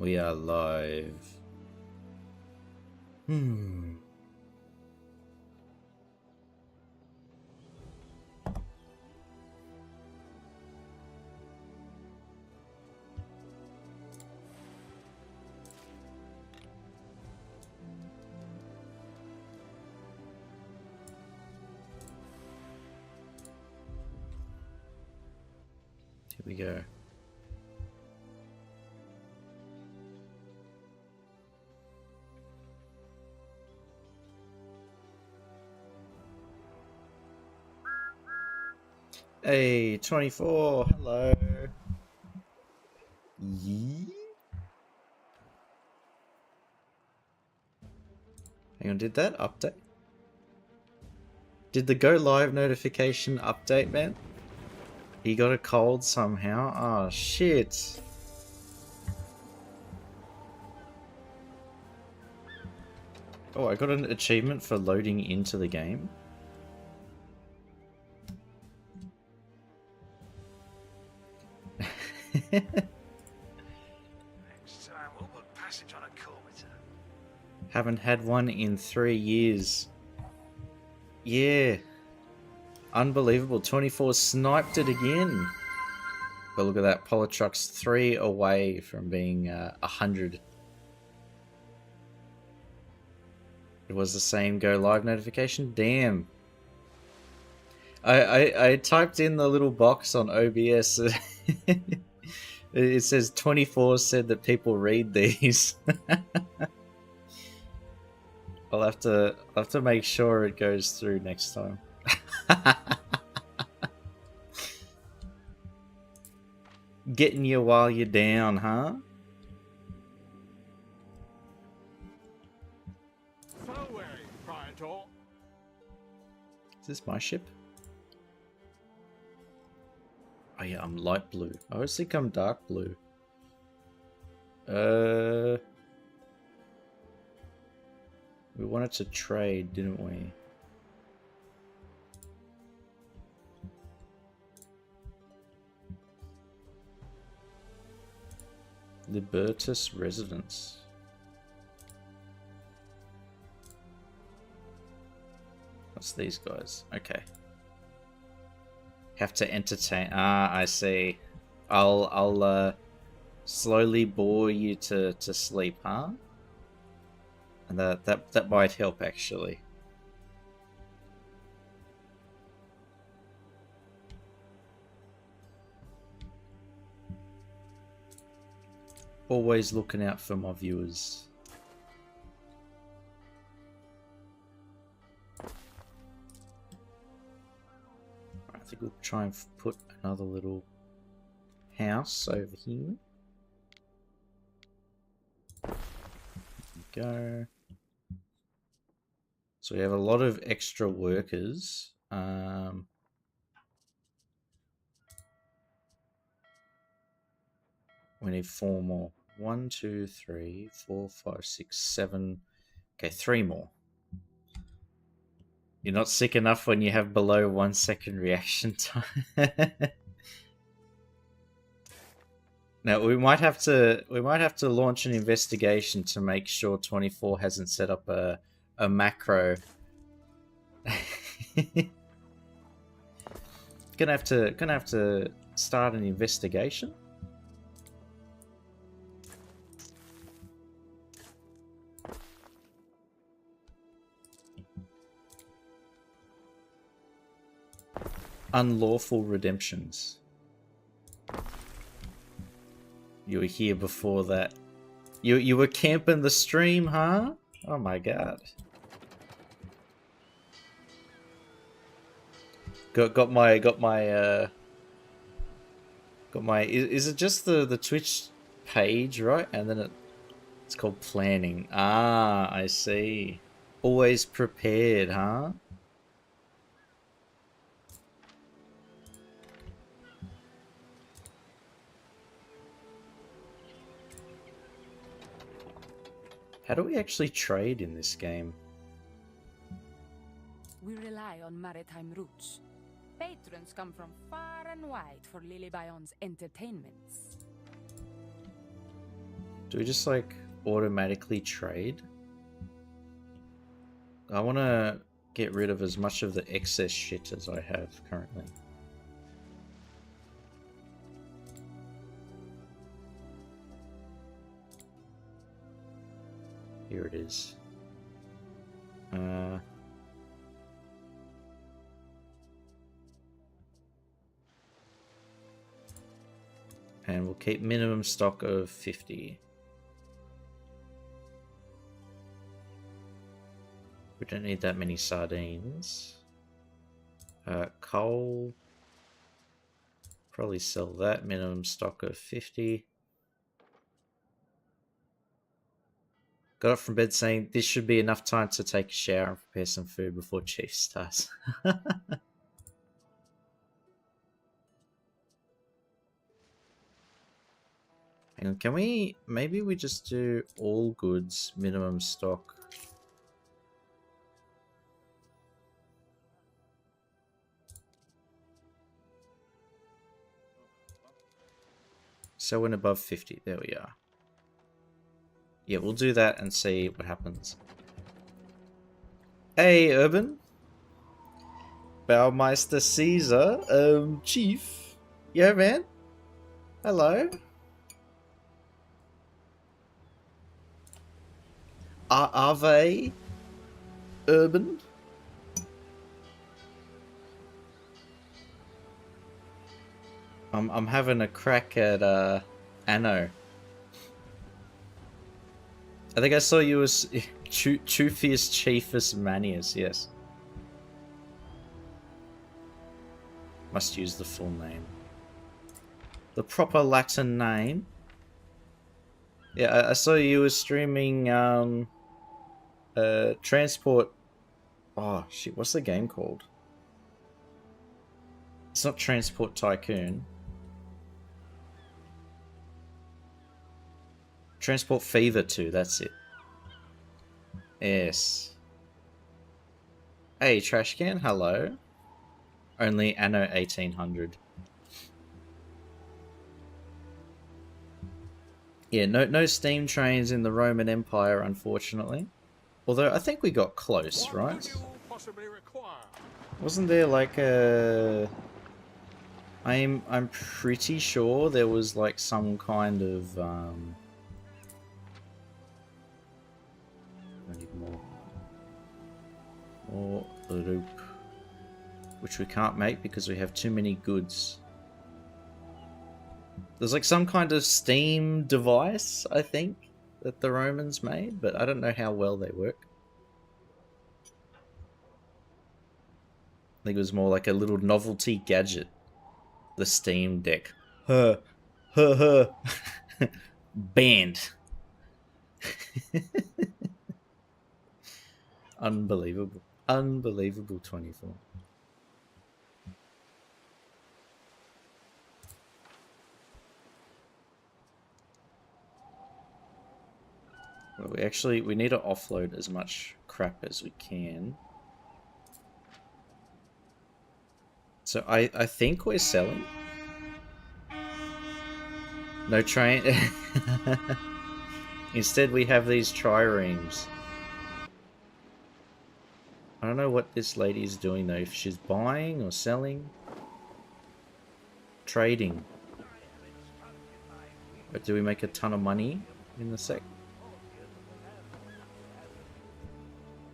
We are live. Hmm. Here we go. Hey, 24, hello. Yee? Hang on, did that update? Did the go live notification update, man? He got a cold somehow. Oh, shit. Oh, I got an achievement for loading into the game. Haven't had one in 3 years. Yeah. Unbelievable. 24 sniped it again. But look at that. Politruck's 3 away from being 100. It was the same go live notification. Damn. I typed in the little box on OBS. It says 24 said that people read these. I'll have to make sure it goes through next time. Getting you while you're down, huh? Is this my ship? Oh yeah, I'm light blue. I always think I'm dark blue. We wanted to trade, didn't we? Libertus Residence. What's these guys? Okay. Have to entertain. Ah, I see. I'll slowly bore you to sleep, huh? And that might help actually. Always looking out for my viewers. I think we'll try and put another little house over here. There we go. So we have a lot of extra workers. We need 4 more. 1, 2, 3, 4, 5, 6, 7. Okay, 3 more. You're not sick enough when you have below 1 second reaction time. Now we might have to launch an investigation to make sure 24 hasn't set up a macro. gonna have to start an investigation. Unlawful redemptions. You were here before that. You were camping the stream, huh? Oh my god. Got my is it just the Twitch page, right? And then it's called planning. Ah, I see. Always prepared, huh? How do we actually trade in this game? We rely on maritime routes. Patrons come from far and wide for Lily Bion's entertainments. Do we just like automatically trade? I want to get rid of as much of the excess shit as I have currently. Here it is. And we'll keep minimum stock of 50. We don't need that many sardines. Coal. Probably sell that. Minimum stock of 50. Got up from bed saying this should be enough time to take a shower and prepare some food before Chief starts. Hang on, can we... Maybe we just do all goods, minimum stock. So when above 50, there we are. Yeah, we'll do that and see what happens. Hey, Urban. Baumeister Caesar. Chief. Yeah, man. Hello. Ave. Urban. I'm having a crack at Anno. I think I saw you as Chufius Chiefus Manius, yes. Must use the full name. The proper Latin name. Yeah, I saw you were streaming Transport... Oh, shit, what's the game called? It's not Transport Tycoon. Transport Fever 2, that's it. Yes. Hey, Trashcan, hello. Only Anno 1800. Yeah, no steam trains in the Roman Empire, unfortunately. Although, I think we got close, right? Wasn't there like a... I'm pretty sure there was like some kind of... I need more loop, which we can't make because we have too many goods. There's like some kind of steam device, I think, that the Romans made, but I don't know how well they work. I think it was more like a little novelty gadget. The Steam Deck. Banned. Unbelievable. Unbelievable 24. Well, we need to offload as much crap as we can. So I think we're selling. No train. Instead we have these triremes. I don't know what this lady is doing though, if she's buying or selling. Trading. But do we make a ton of money in the sec?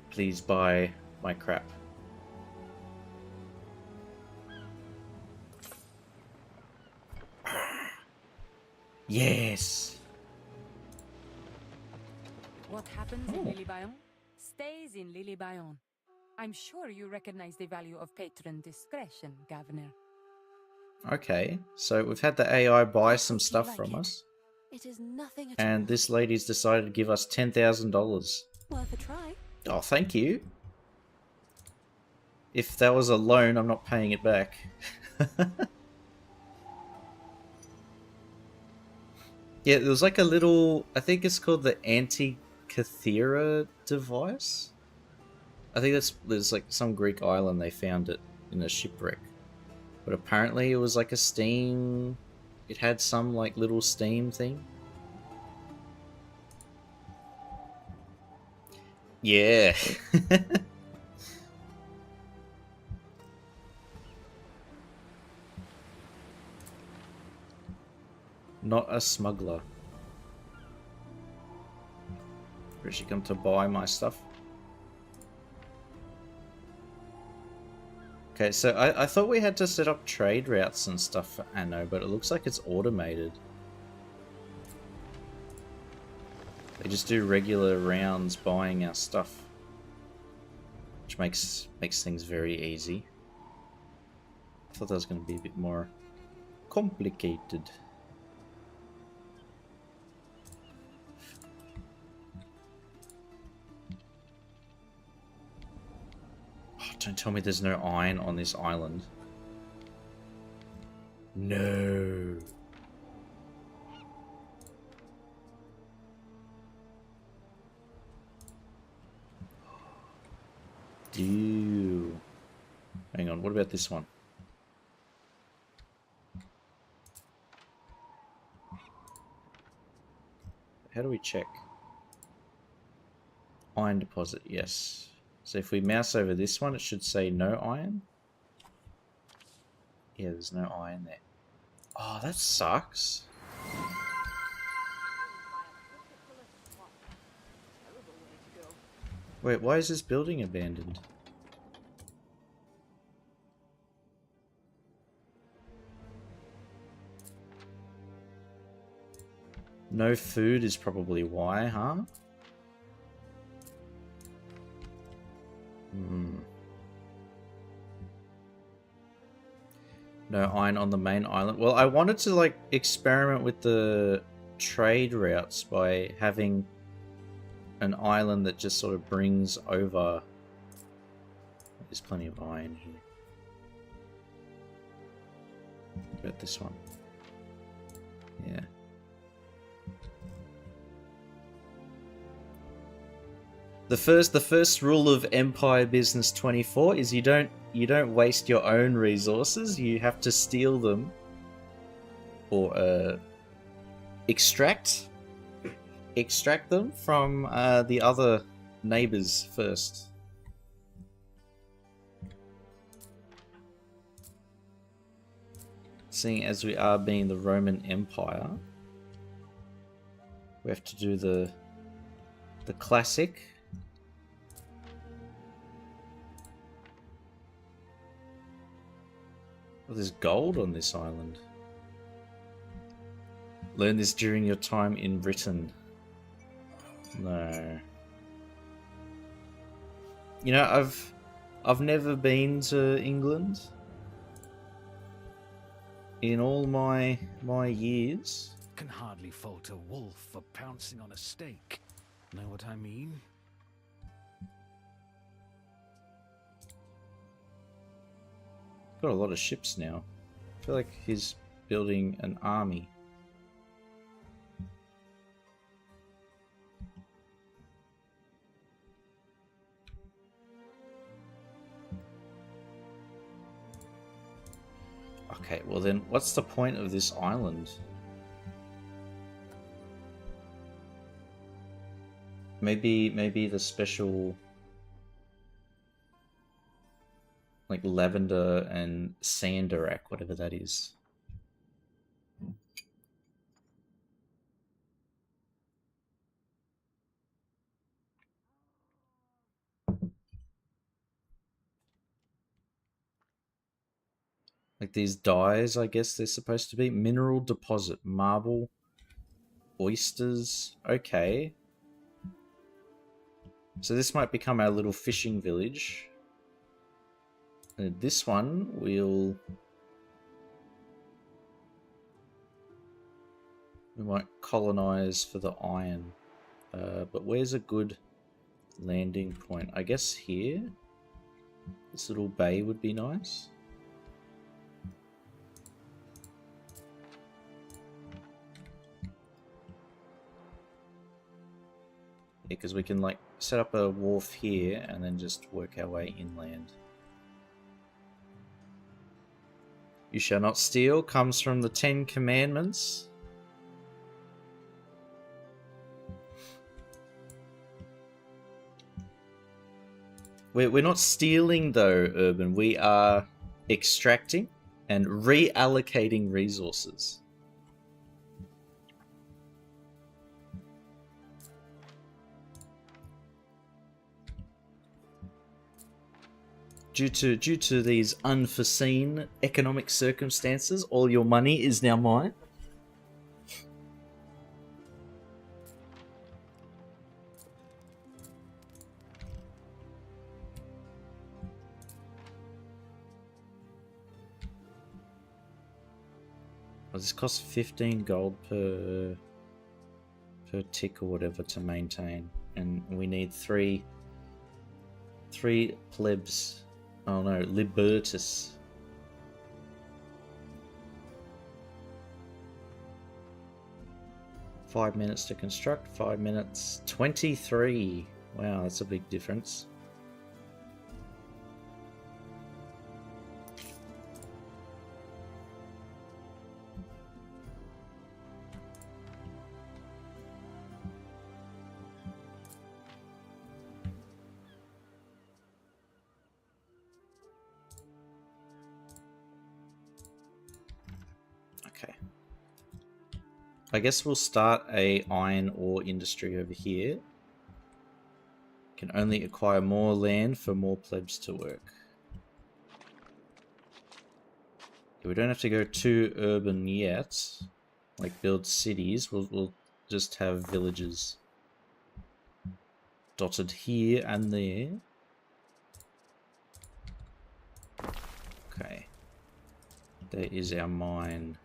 Please buy my crap. Yes! What happens in Lily-Bayon stays in Lily-Bayon. I'm sure you recognize the value of patron discretion, Governor. Okay, so we've had the AI buy some stuff from us. It is nothing at And this lady's decided to give us $10,000. worth a try. Oh, thank you. If that was a loan, I'm not paying it back. Yeah, there was like a little... I think it's called the Antikythera device. I think there's like some Greek island they found it in a shipwreck. But apparently it was like a steam... It had some like little steam thing. Yeah. Not a smuggler. Where's she come to buy my stuff? Okay, so I thought we had to set up trade routes and stuff for Anno, but it looks like it's automated. They just do regular rounds buying our stuff, which makes things very easy. I thought that was going to be a bit more complicated. Oh, don't tell me there's no iron on this island. No. Ew. Hang on, what about this one? How do we check? Iron deposit, yes. So if we mouse over this one, it should say no iron. Yeah, there's no iron there. Oh, that sucks. Wait, why is this building abandoned? No food is probably why, huh? No iron on the main island. Well, I wanted to like experiment with the trade routes by having an island that just sort of brings over. There's plenty of iron here. What about this one? Yeah. The first rule of Empire Business 24 is you don't waste your own resources. You have to steal them or extract them from the other neighbors first. Seeing as we are being the Roman Empire, we have to do the classic. Oh, there's gold on this island. Learn this during your time in Britain. No. You know, I've never been to England. In all my years. Can hardly fault a wolf for pouncing on a steak. Know what I mean? Got a lot of ships now. I feel like he's building an army. Okay, well then, what's the point of this island? Maybe the special, like lavender and sandarak, whatever that is. Like these dyes, I guess they're supposed to be. Mineral deposit, marble, oysters. Okay. So this might become our little fishing village. And this one we might colonize for the iron. But where's a good landing point? I guess here. This little bay would be nice. Yeah, because we can like set up a wharf here and then just work our way inland. You shall not steal comes from the 10 Commandments. We're not stealing though, Urban. We are extracting and reallocating resources. Due to these unforeseen economic circumstances, all your money is now mine. This costs 15 gold per tick or whatever to maintain, and we need three plebs. Oh no, Libertus. Five minutes to construct, 5 minutes, 23. Wow, that's a big difference. Okay. I guess we'll start a iron ore industry over here. Can only acquire more land for more plebs to work. We don't have to go too urban yet. Like build cities. We'll just have villages dotted here and there. Okay. There is our mine.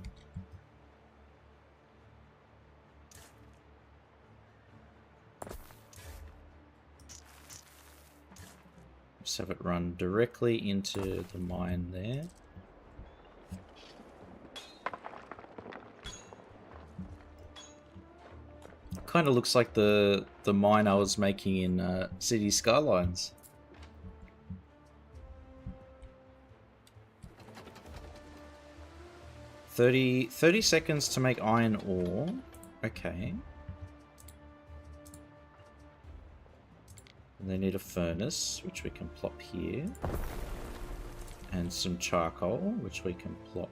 Just have it run directly into the mine there. Kind of looks like the mine I was making in City Skylines. Thirty seconds to make iron ore. Okay. And they need a furnace, which we can plop here. And some charcoal, which we can plop.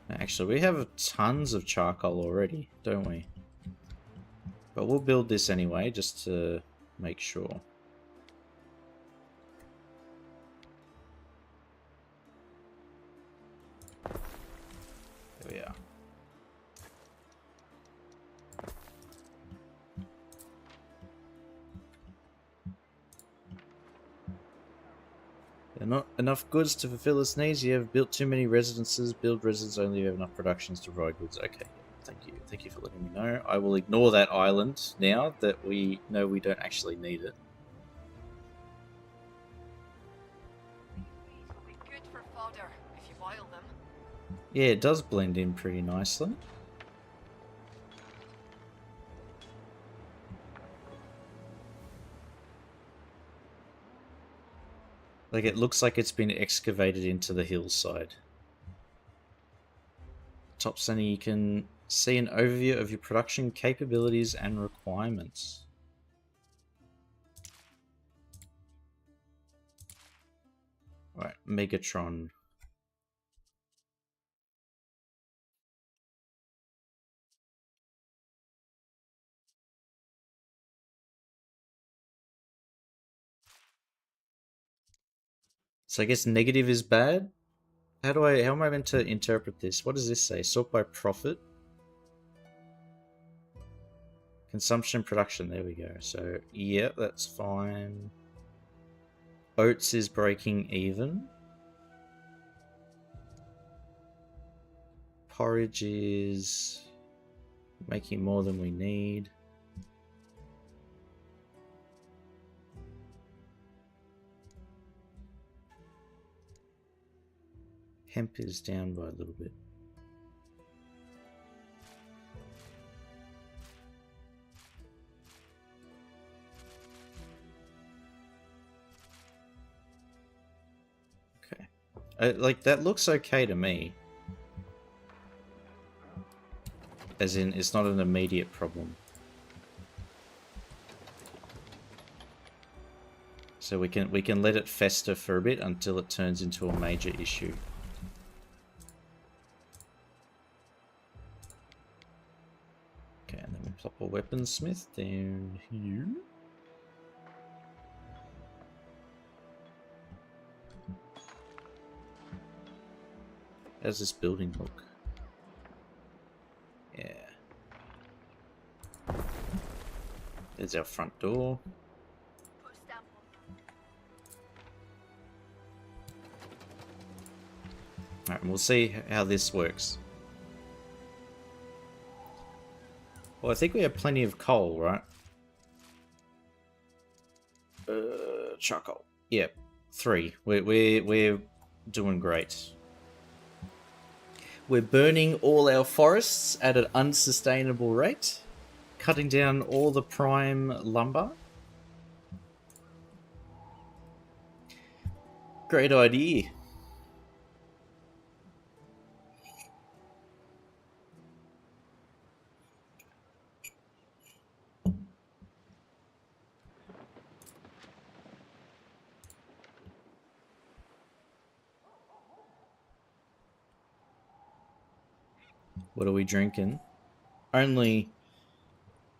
Actually, we have tons of charcoal already, don't we? But we'll build this anyway, just to make sure. There we are. There are not enough goods to fulfill its needs. You have built too many residences. Build residents only if you have enough productions to provide goods. Okay, thank you. Thank you for letting me know. I will ignore that island now that we know we don't actually need it. Will be good for fodder if you boil them. Yeah, it does blend in pretty nicely. Like, it looks like it's been excavated into the hillside. Top center, you can see an overview of your production capabilities and requirements. Right, Megatron. So I guess negative is bad? How am I meant to interpret this? What does this say? Sort by profit? Consumption, production, there we go. So, yeah, that's fine. Oats is breaking even. Porridge is making more than we need. Hemp is down by a little bit. Okay. Like, that looks okay to me. As in, it's not an immediate problem. So we can let it fester for a bit until it turns into a major issue. Okay, and then we'll plop a weaponsmith down here. How's this building look? Yeah. There's our front door. Put a stamp on. Alright, and we'll see how this works. Well, I think we have plenty of coal, right? Charcoal. Yep, 3. We're doing great. We're burning all our forests at an unsustainable rate, cutting down all the prime lumber. Great idea. What are we drinking? Only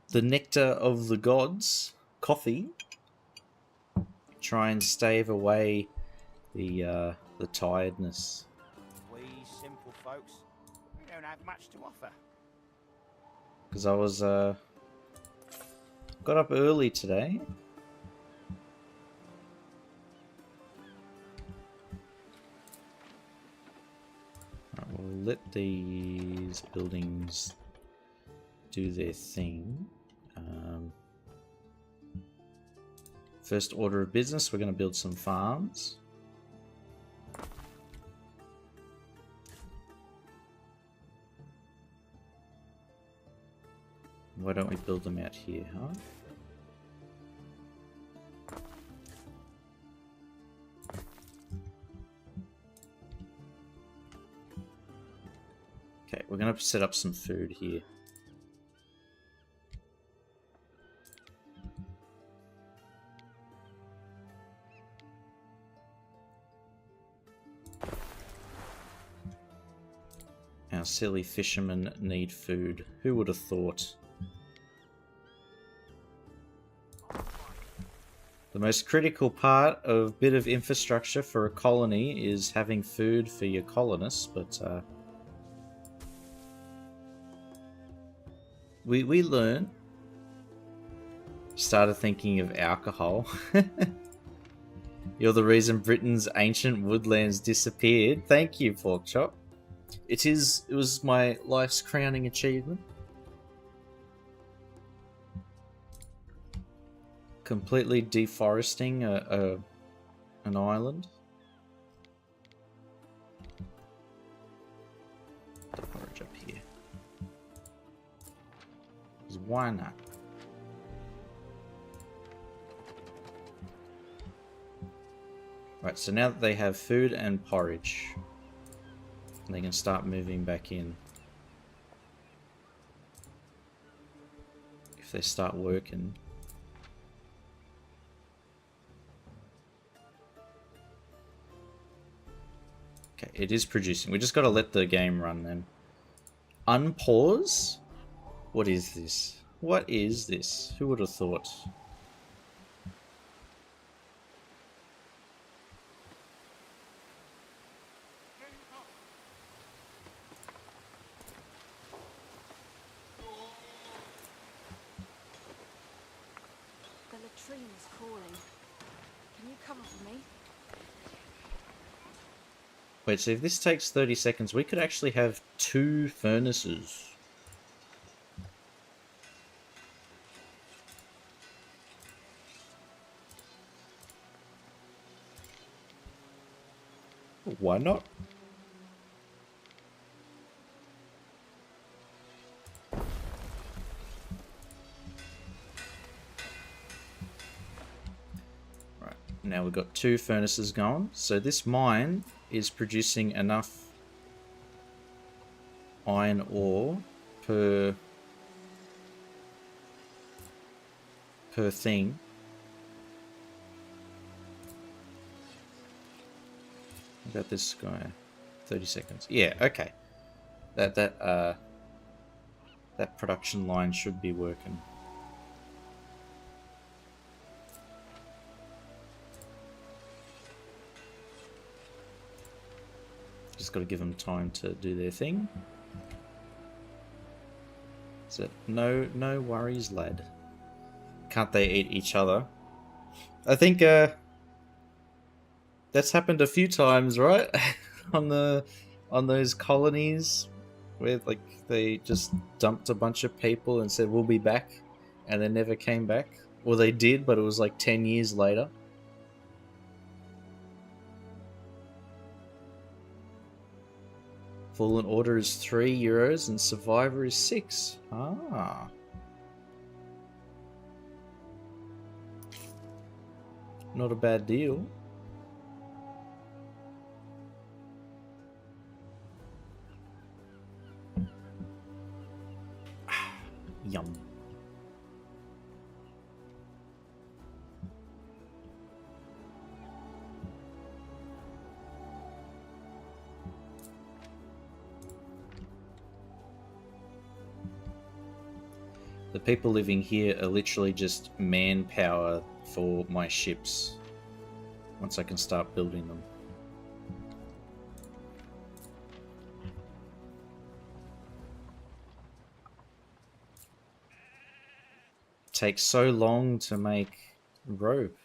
the nectar of the gods, coffee. Try and stave away the tiredness. We simple folks, we don't have much to offer. Because I was got up early today. Alright, we'll let these buildings do their thing. First order of business, we're going to build some farms. Why don't we build them out here, huh? Okay, we're going to set up some food here. Our silly fishermen need food. Who would have thought? The most critical part of bit of infrastructure for a colony is having food for your colonists, but we learn. Started thinking of alcohol. You're the reason Britain's ancient woodlands disappeared. Thank you, Porkchop. It was my life's crowning achievement. Completely deforesting an island. The porridge up here. 'Cause why not? Right, so now that they have food and porridge, they can start moving back in. If they start working. Okay, it is producing. We just got to let the game run then. Unpause? What is this? What is this? Who would have thought? The latrine is calling. Can you cover for me? Wait, so if this takes 30 seconds, we could actually have 2 furnaces. Why not? Right, now we've got 2 furnaces going. So this mine is producing enough iron ore per thing. What about this guy? 30 seconds. Yeah, okay. That production line should be working. Just got to give them time to do their thing. So no worries, lad. Can't they eat each other? I think that's happened a few times, right? on those colonies where like they just dumped a bunch of people and said we'll be back, and they never came back. Or they did, but it was like 10 years later. Fallen Order is €3 and Survivor is 6. Ah. Not a bad deal. Yum. The people living here are literally just manpower for my ships. Once I can start building them. Takes so long to make rope.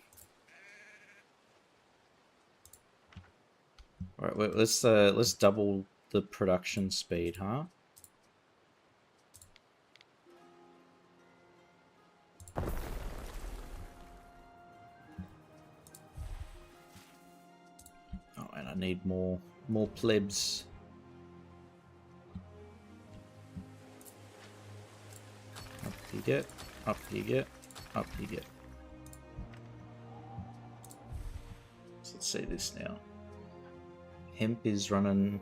All right, well, let's double the production speed, huh? Oh, and I need more plebs. Up you get, up you get, up you get. So let's see this now. Hemp is running.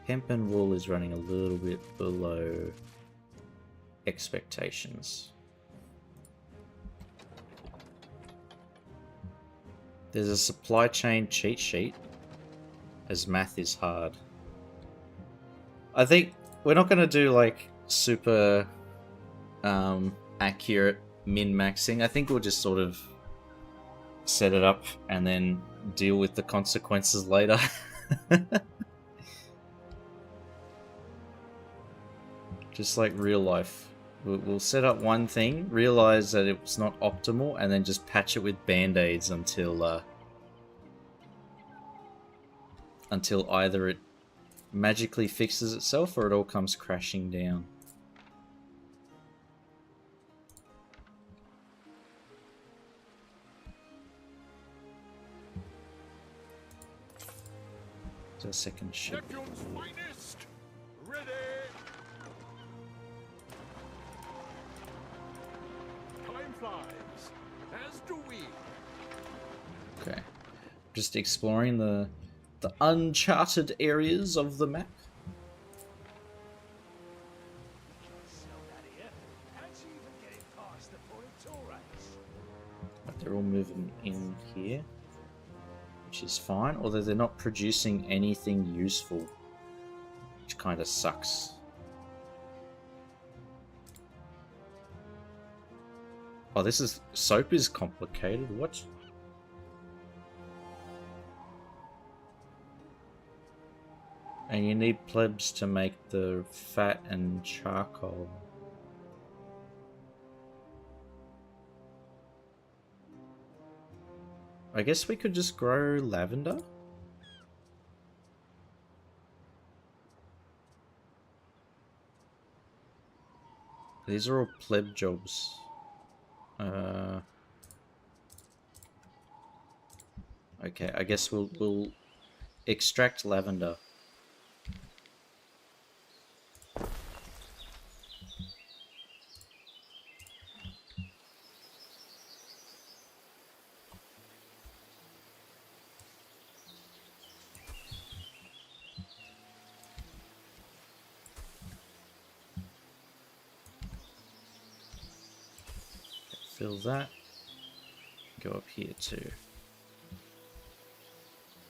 Hemp and wool is running a little bit below expectations. There's a supply chain cheat sheet, as math is hard. I think we're not going to do like super accurate min-maxing. I think we'll just sort of set it up and then deal with the consequences later. Just like real life. We'll set up one thing, realize that it's not optimal, and then just patch it with band-aids until either it magically fixes itself or it all comes crashing down. It's our second ship. Neptune's finest! Ready! Time flies, as do we. Okay. Just exploring the uncharted areas of the map. But they're all moving in here, which is fine, although they're not producing anything useful, which kind of sucks. Oh, soap is complicated. What? And you need plebs to make the fat and charcoal. I guess we could just grow lavender. These are all pleb jobs. Okay, I guess we'll extract lavender. fill that. Go up here too.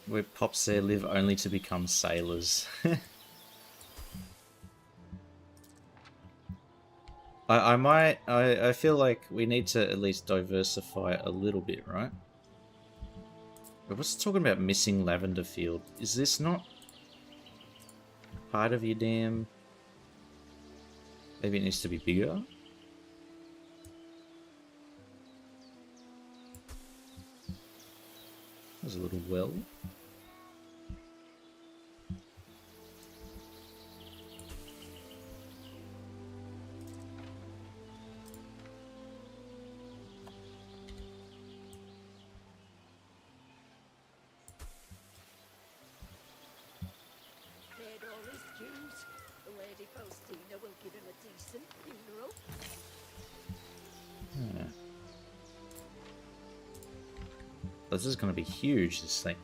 Where pops there live only to become sailors. I feel like we need to at least diversify a little bit, right? But what's talking about missing lavender field? Is this not part of your damn... Maybe it needs to be bigger? There's a little well. Paid all his dues. The Lady Faustina will give him a decent funeral. Yeah. This is going to be huge, this thing.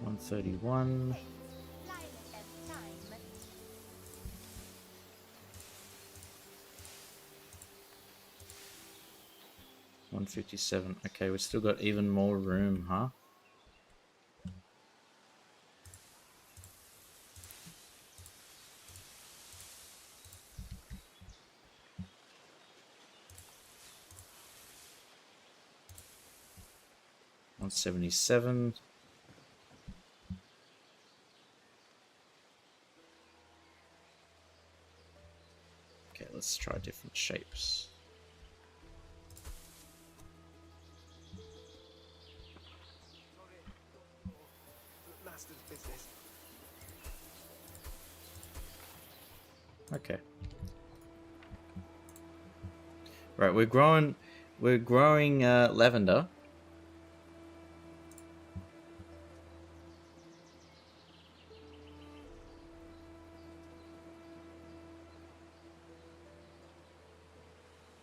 $131. $157. Okay, we've still got even more room, huh? $177. Okay, let's try different shapes. Master's business. Okay. Right, we're growing lavender.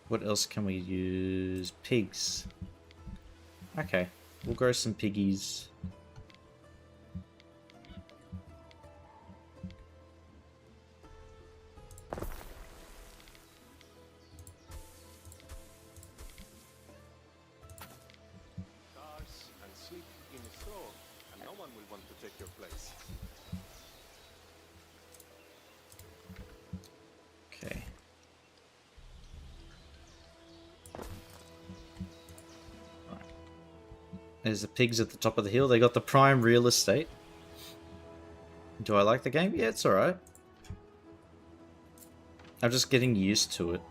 What else can we use? Pigs. Okay, we'll grow some piggies. Stars and sleep in a throne, and no one will want to take your place. Okay. Right. There's the pigs at the top of the hill. They got the prime real estate. Do I like the game? Yeah, it's alright. I'm just getting used to it.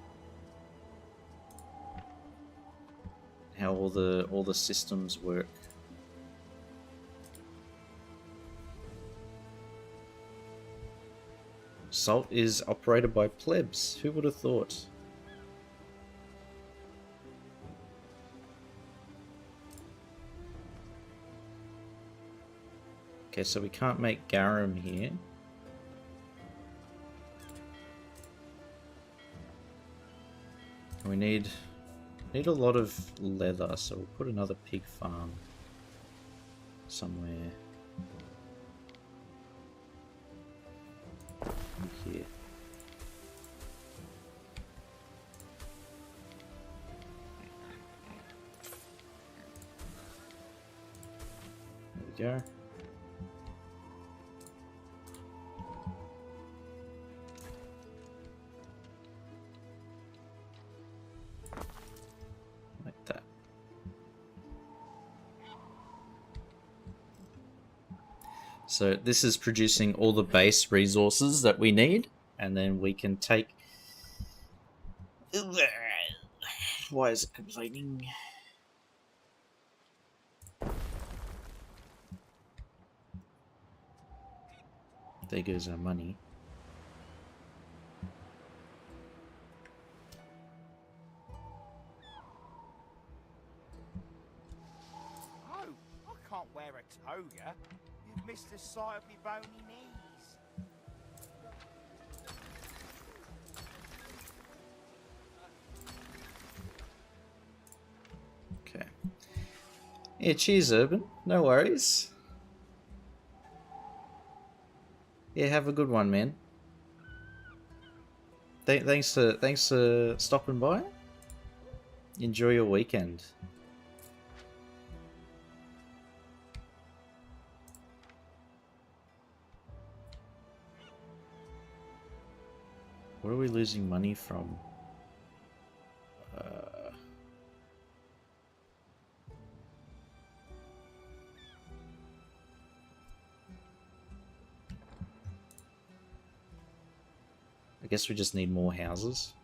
How all the systems work. Salt is operated by plebs. Who would have thought? Okay, so we can't make garum here. We need a lot of leather, so we'll put another pig farm somewhere here. There we go. Like that. So this is producing all the base resources that we need, and then we can take... Why is it complaining? There goes our money. wear a toga, you'd miss the sight of me bony knees. Okay. Yeah, cheers, Urban. No worries. Yeah, have a good one, man. Thanks for stopping by. Enjoy your weekend. Where are we losing money from? I guess we just need more houses.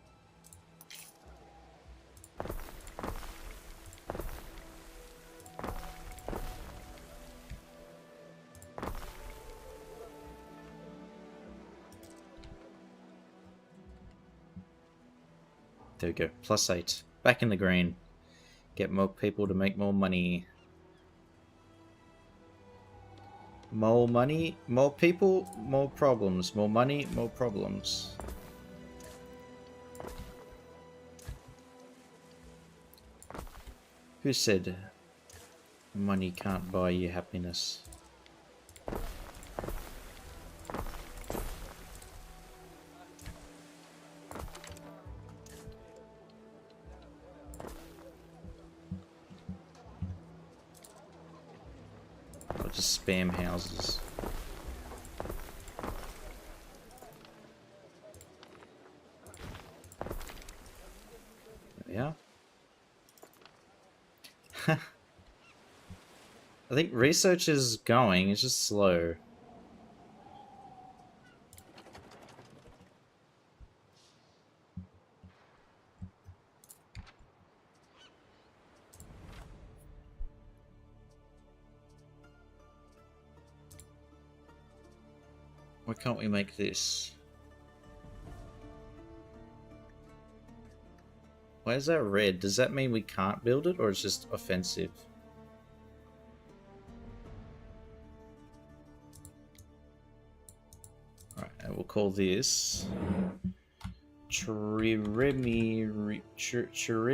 There we go. +8. Back in the green. Get more people to make more money. More money, more people, more problems. More money, more problems. Who said money can't buy you happiness? I'll just spam houses. There we are. I think research is going, it's just slow. Why can't we make this? Why is that red? Does that mean we can't build it, or it's just offensive? Alright, and we'll call this Tririmi. Tririmi.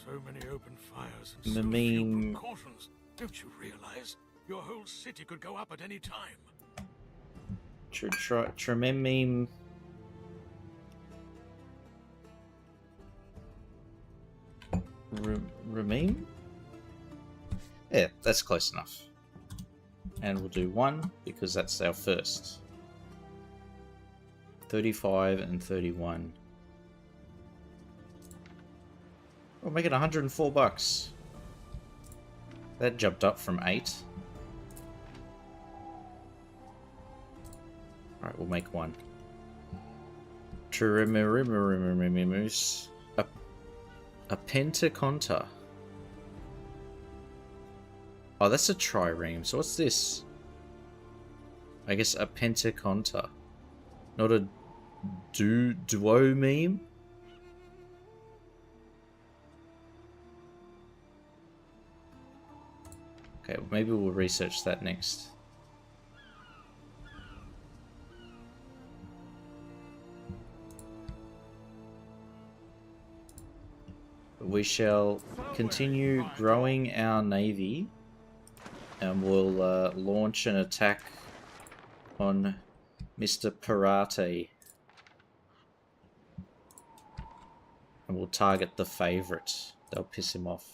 So many open fires and so few precautions. Don't you realize your whole city could go up at any time? Trememim. Rememe? Yeah, that's close enough. And we'll do 1 because that's our first. 35 and 31. We'll make it $104. That jumped up from 8. Alright, we'll make 1. Tririmirimirimimus. A pentaconta. Oh, that's a trireme. So what's this? I guess a pentaconta. Not a duomeme? Okay, well, maybe we'll research that next. We shall continue growing our navy, and we'll launch an attack on Mr. Pirate. And we'll target the favorite. They'll piss him off.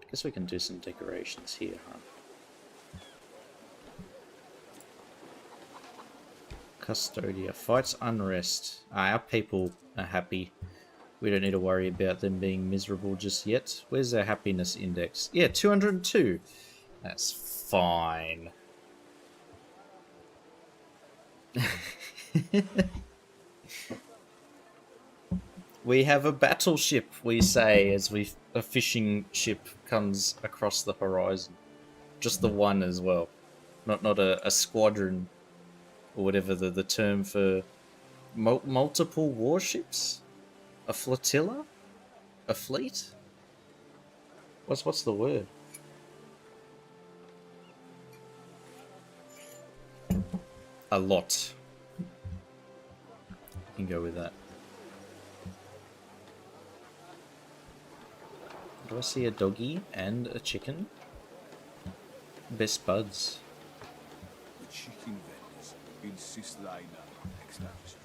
Guess we can do some decorations here, huh? Custodia fights unrest. Our people are happy. We don't need to worry about them being miserable just yet. Where's their happiness index? Yeah, 202. That's fine. We have a battleship, we say, as a fishing ship comes across the horizon. Just the one as well. Not a squadron, or whatever the term for multiple warships? A flotilla? A fleet? What's the word? A lot. You can go with that. Do I see a doggy and a chicken? Best buds. The chicken vendors insist they know next house.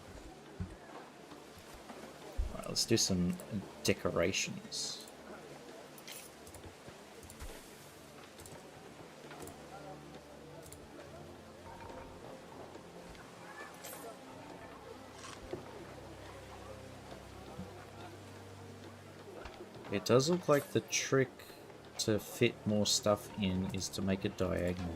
Alright, let's do some decorations. It does look like the trick to fit more stuff in is to make it diagonal.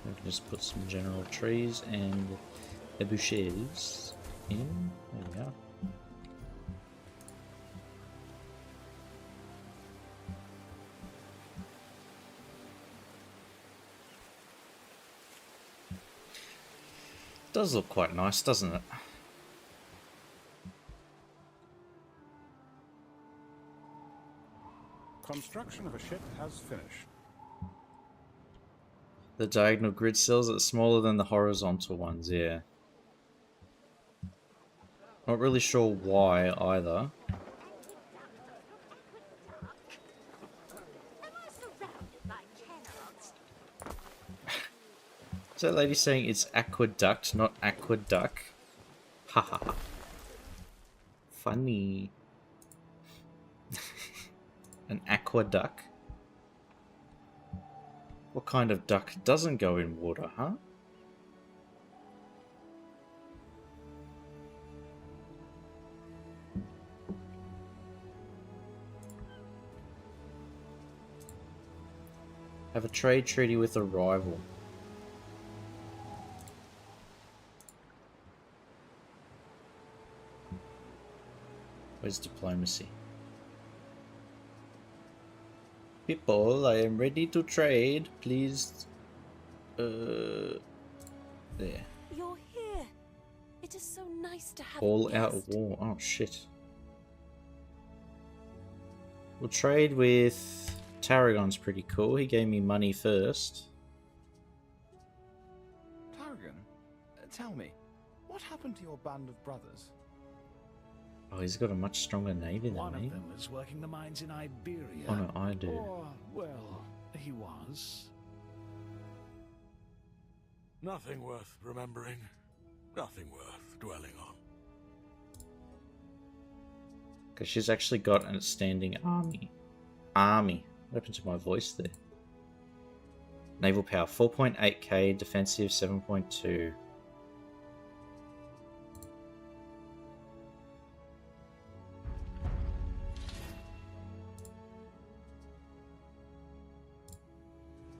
We can just put some general trees and bushes in. There we are. Does look quite nice, doesn't it? Construction of a ship has finished. The diagonal grid cells are smaller than the horizontal ones, yeah. Not really sure why either. Is that lady saying it's aqueduct, not aqueduct? Haha. Funny. An aqueduct? What kind of duck doesn't go in water, huh? Have a trade treaty with a rival. Where's diplomacy? People, I am ready to trade. Please. There. You're here. It is so nice to have All a out guest. war. Oh shit. We'll trade with Tarragon's pretty cool. He gave me money first. Tarragon, tell me, what happened to your band of brothers? Oh, he's got a much stronger navy than One me. of them is working the mines in Iberia. Oh no, I do. Or, well, he was. Nothing worth remembering. Nothing worth dwelling on. Because she's actually got a standing army. What happened to my voice there? Naval power 4.8k, defensive 7.2.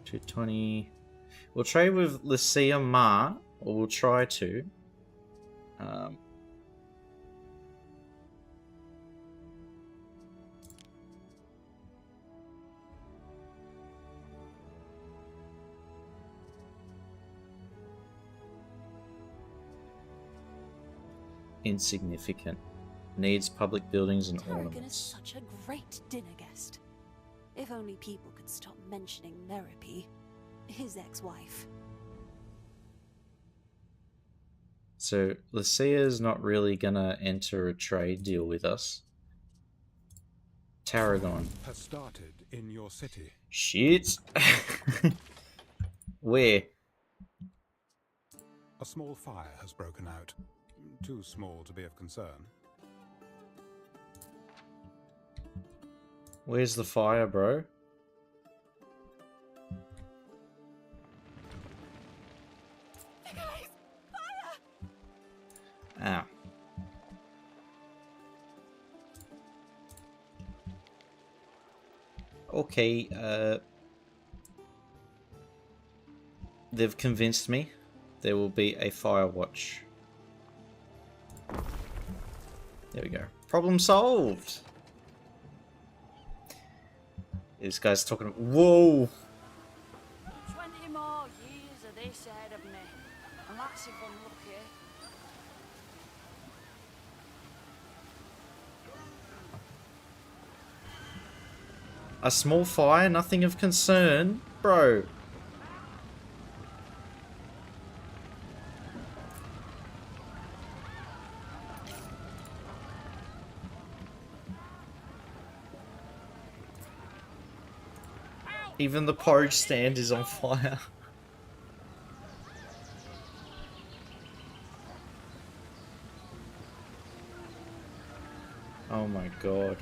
$220. We'll trade with Lycia Ma, or we'll try to. Insignificant. Needs public buildings and Tarragon is ornaments. such a great dinner guest. If only people could stop mentioning Merope, his ex-wife. So Lycia's not really gonna enter a trade deal with us. Tarragon. Has started in your city. Shit. Where? A small fire has broken out. Too small to be of concern. Where's the fire, bro? Ah. Okay, they've convinced me. There will be a fire watch. There we go. Problem solved! This guy's talking... Whoa! 20 more years of this ahead of me. And that's if I'm lucky. A small fire, nothing of concern? Bro. Even the porridge stand is on fire. Oh my god.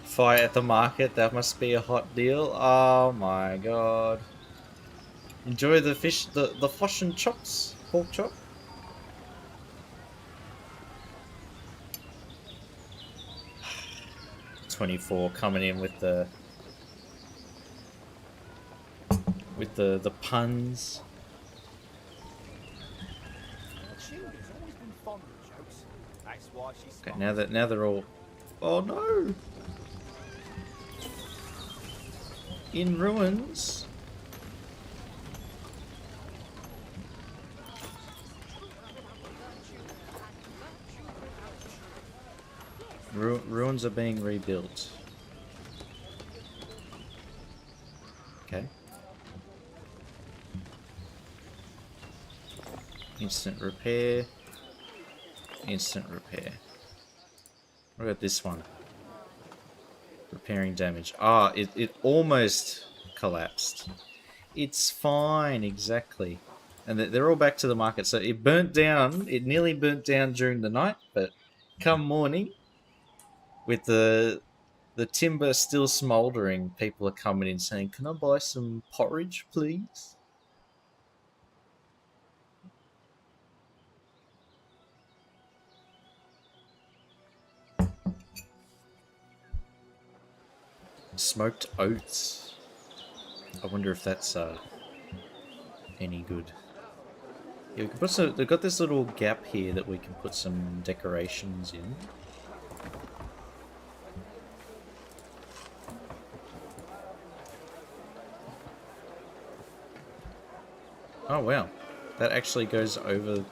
Fire at the market, that must be a hot deal. Oh my god. Enjoy the fish, the fish and chops, pork chop. .24 coming in with the puns. Okay, now they're all... Oh no! In ruins. Ruins are being rebuilt. Okay. Instant repair. Instant repair. What about this one? Repairing damage. Ah, it almost collapsed. It's fine, exactly. And they're all back to the market. So it burnt down. It nearly burnt down during the night, but come morning, with the timber still smouldering, people are coming in saying, "Can I buy some porridge, please?" Smoked oats. I wonder if that's any good. Yeah, we can put some, they've got this little gap here that we can put some decorations in. Oh wow, that actually goes over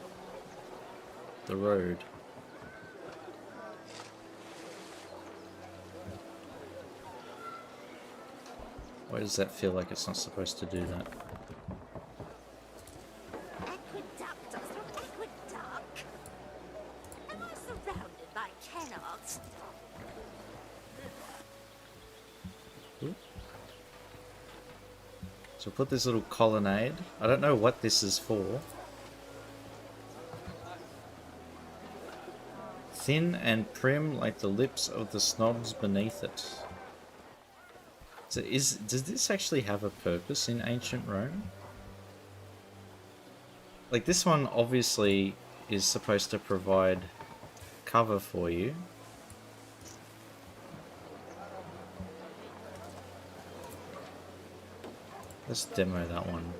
the road. Why does that feel like it's not supposed to do that? Aqueduct after aqueduct. Am I surrounded by cannons? So put this little colonnade. I don't know what this is for. Thin and prim like the lips of the snobs beneath it. So does this actually have a purpose in ancient Rome? Like this one obviously is supposed to provide cover for you. Let's demo that one.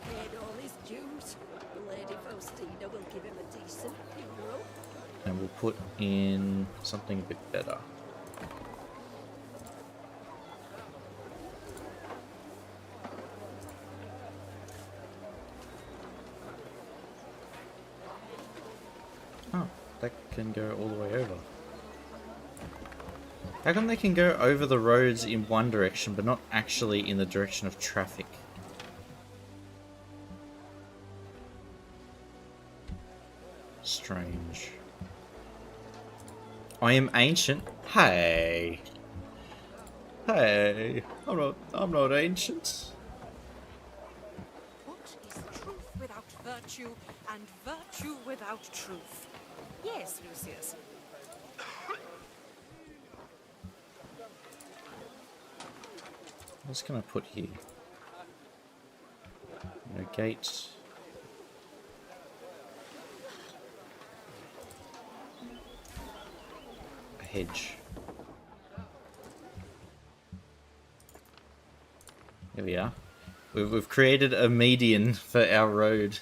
Paid all his dues. The Lady Faustina will give him a decent funeral. And we'll put in something a bit better. Oh, that can go all the way over. How come they can go over the roads in one direction, but not actually in the direction of traffic? Strange. I am ancient. Hey. Hey. I'm not ancient. What is truth without virtue, and virtue without truth? Yes, Lucius. What's gonna put here? No gate. A hedge. Here we are. We've created a median for our road.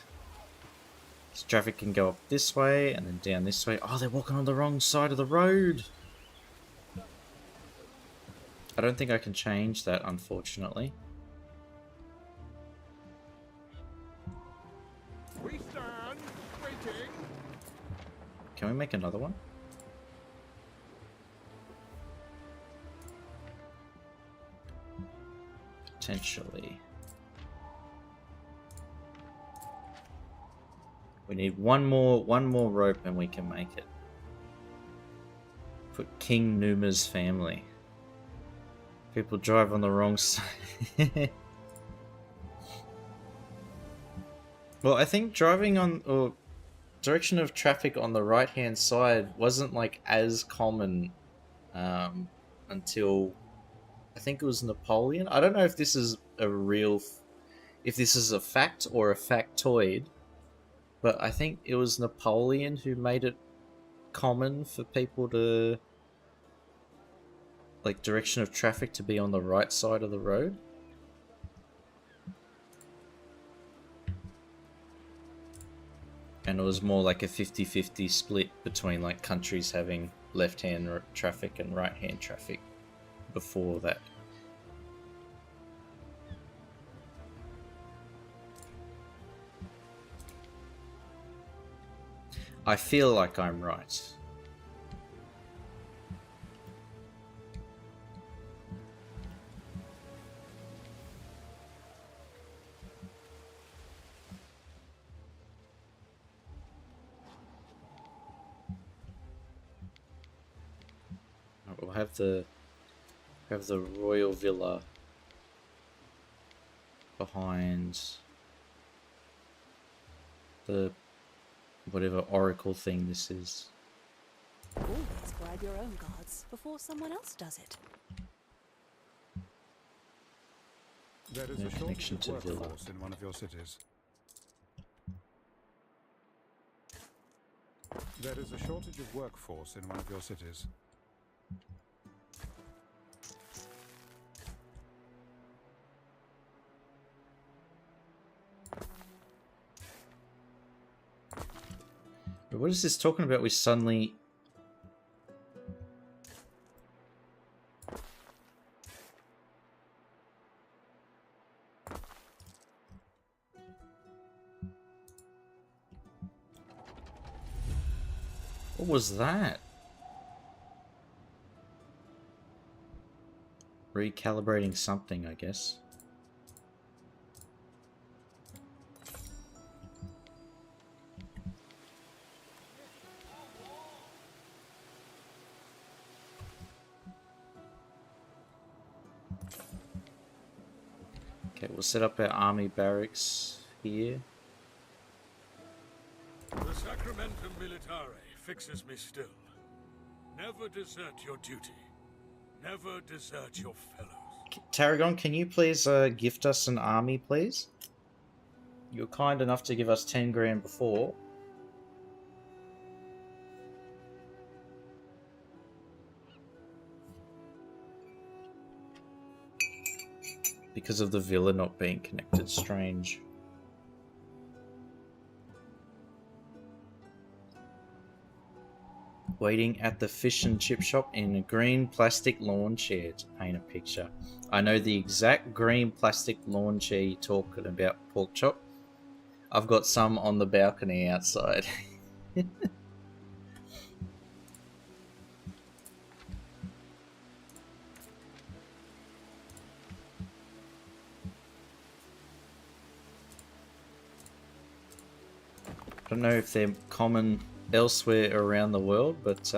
So traffic can go up this way and then down this way. Oh, they're walking on the wrong side of the road. I don't think I can change that, unfortunately. We stand waiting. Can we make another one? Potentially. We need one more rope and we can make it. Put King Numa's family. People drive on the wrong side. Well, I think driving on or direction of traffic on the right hand side wasn't like as common until I think it was Napoleon. I don't know if this is if this is a fact or a factoid, but I think it was Napoleon who made it common for people to like direction of traffic to be on the right side of the road. And it was more like a 50-50 split between like countries having left-hand traffic and right-hand traffic before that. I feel like I'm right. We'll have the royal villa behind the whatever oracle thing this is. Always bribe your own guards before someone else does it. There is No a connection shortage to of villa. workforce in one of your cities. There is a shortage of workforce in one of your cities. But what is this talking about? We suddenly... What was that? Recalibrating something, I guess. Okay, we'll set up our army barracks here. The Sacramentum Militare fixes me still. Never desert your duty. Never desert your fellows. Tarragon, can you please gift us an army, please? You were kind enough to give us 10 grand before. Because of the villa not being connected, strange. Waiting at the fish and chip shop in a green plastic lawn chair to paint a picture. I know the exact green plastic lawn chair you're talking about, Pork Chop. I've got some on the balcony outside. I don't know if they're common elsewhere around the world, but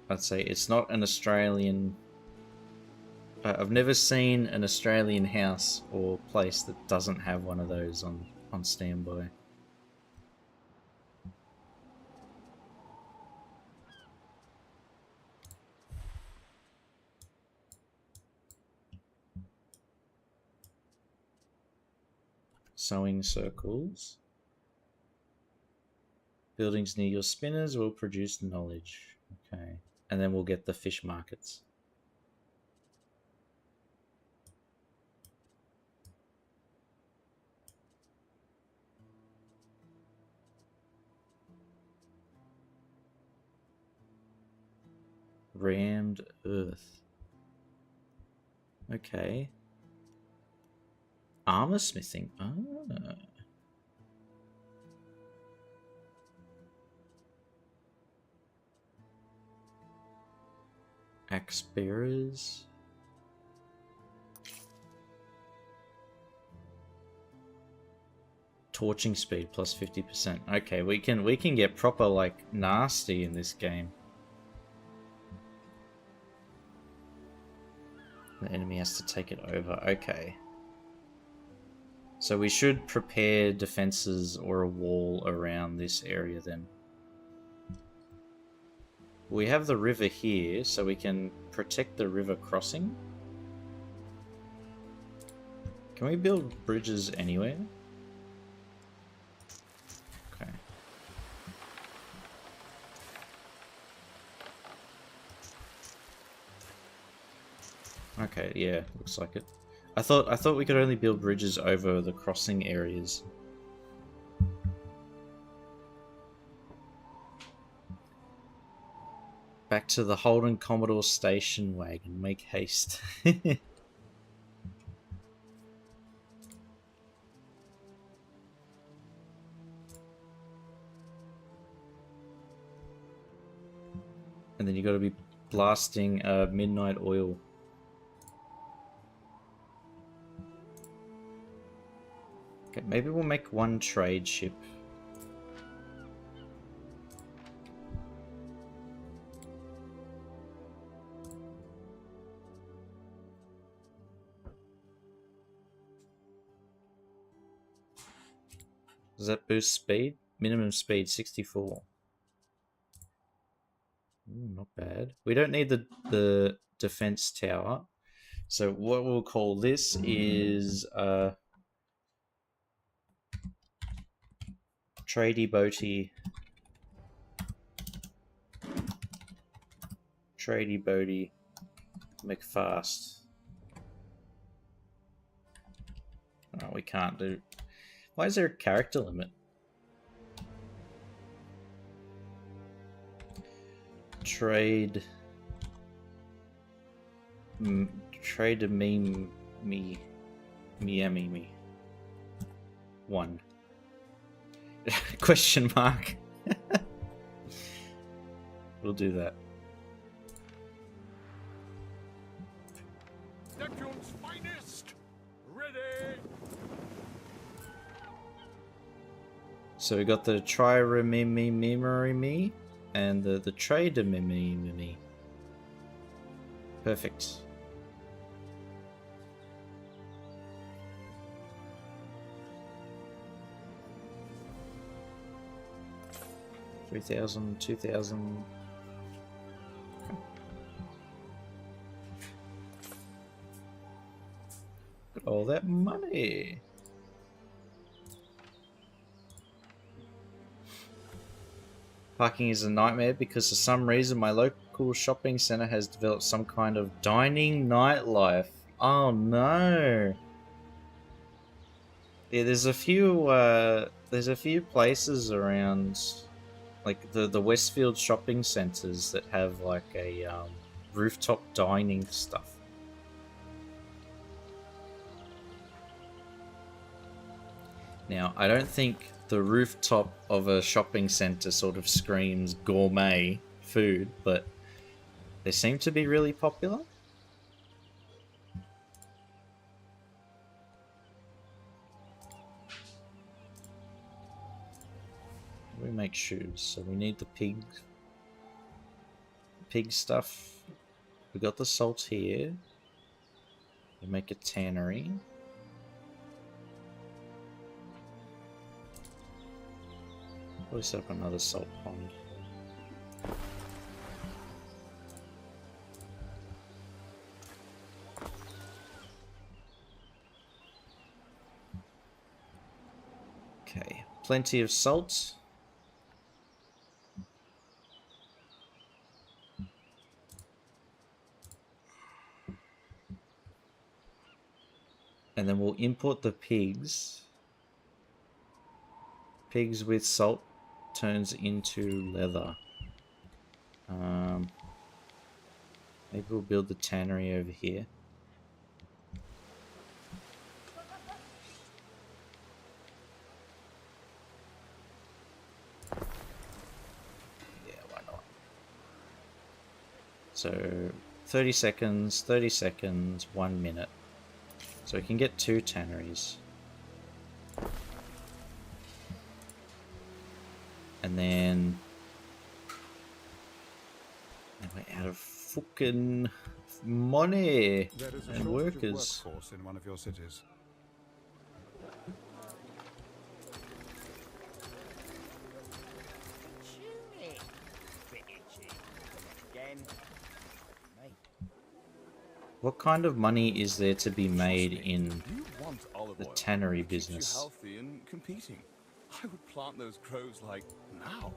I'd say it's not an Australian... I've never seen an Australian house or place that doesn't have one of those on standby. Sewing circles. Buildings near your spinners will produce knowledge. Okay. And then we'll get the fish markets. Rammed earth. Okay. Armor smithing. Ah. Axe bearers. Torching speed plus 50%. Okay, we can get proper like nasty in this game. The enemy has to take it over. Okay. So we should prepare defenses or a wall around this area then. We have the river here, so we can protect the river crossing. Can we build bridges anywhere? Okay. Okay, yeah, looks like it. I thought we could only build bridges over the crossing areas. Back to the Holden Commodore station wagon. Make haste. And then you got to be blasting midnight oil. Okay, maybe we'll make one trade ship. Does that boost speed? Minimum speed 64. Ooh, not bad. We don't need the defense tower. So what we'll call this is Tradey Boaty McFast. Oh, we can't do. Why is there a character limit? Trade a meme me 1 question mark. We'll do that. Neptune's finest, ready. So we got the Triremimimimimi and the Trademimimimi. Perfect. $3,000, $2,000. Got all that money. Parking is a nightmare because for some reason my local shopping center has developed some kind of dining nightlife. Oh no. Yeah, there's a few places around, like the Westfield shopping centers that have like a rooftop dining stuff. Now, I don't think the rooftop of a shopping center sort of screams gourmet food, but they seem to be really popular. We make shoes, so we need the pig stuff. We got the salt here. We make a tannery. We'll set up another salt pond. plenty of salt. And then we'll import the pigs. Pigs with salt turns into leather. Maybe we'll build the tannery over here. Yeah, why not? So 30 seconds, 1 minute. So we can get 2 tanneries. And then we're out of fucking money There is a and shortage workers. of workforce in one of your cities. What kind of money is there to be made in You want olive the oil. tannery It keeps you business? healthy and competing. I would plant those groves like now.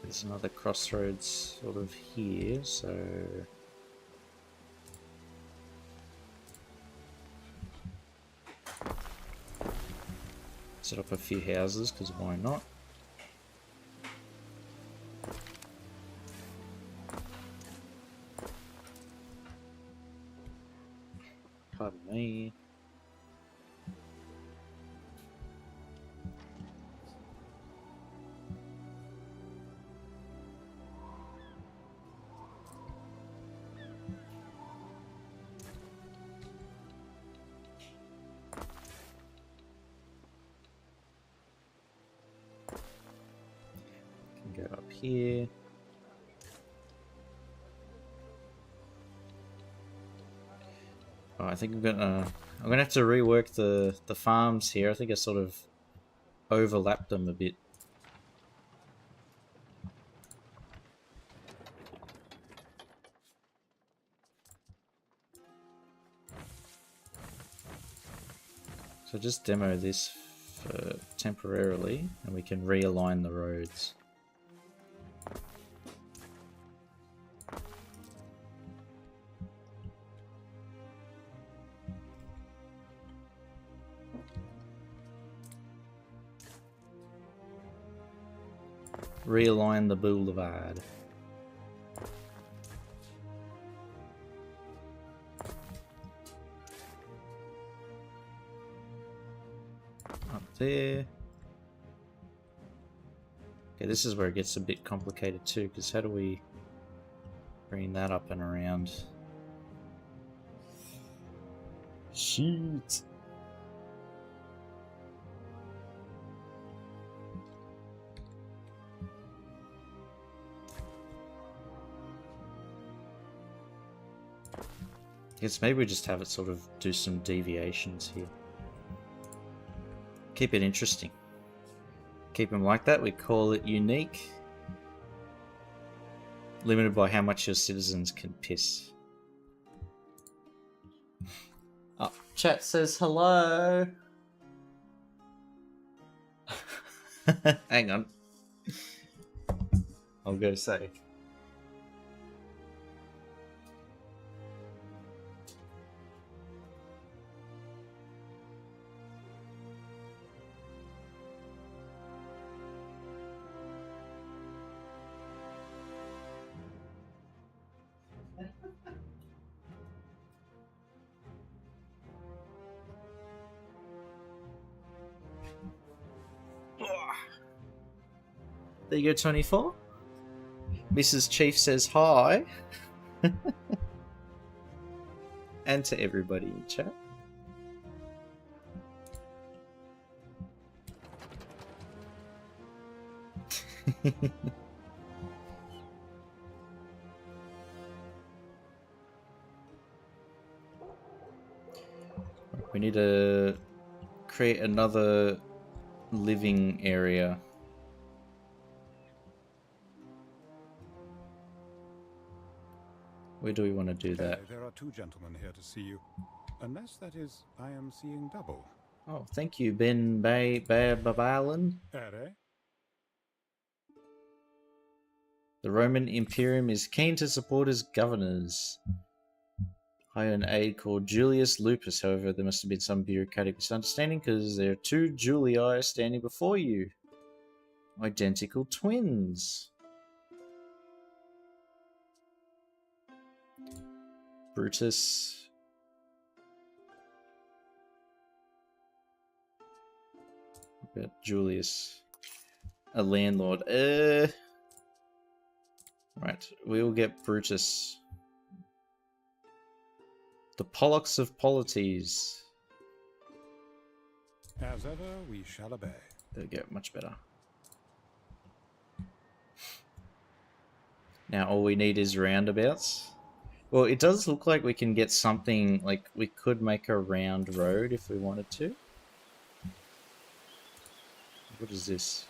There's another crossroads sort of here, so set up a few houses, because why not? Pardon me. Can go up here. Oh, I think I'm gonna have to rework the farms here. I think I sort of overlapped them a bit. So just demo this for temporarily, and we can realign the roads. Realign the boulevard. Up there. Okay, this is where it gets a bit complicated too, because how do we bring that up and around? Shoot. Guess maybe we just have it sort of do some deviations here. Keep it interesting. Keep them like that. We call it unique. Limited by how much your citizens can piss. Oh, chat says hello. Hang on. I'll go say. There you go, 24. Mrs. Chief says hi. And to everybody in chat. We need to create another living area. Where do we want to do that? There are two gentlemen here to see you. Unless, that is, I am seeing double. Oh, thank you, Ben Babalan. Ere? The Roman Imperium is keen to support its governors. Hire an aide called Julius Lupus. However, there must have been some bureaucratic misunderstanding because there are two Julii standing before you. Identical twins. Brutus. What about Julius? A landlord. Right, we will get Brutus. The Pollux of Polites. As ever, we shall obey. There we go, much better. Now all we need is roundabouts. Well, it does look like we can get something, like we could make a round road if we wanted to. What is this?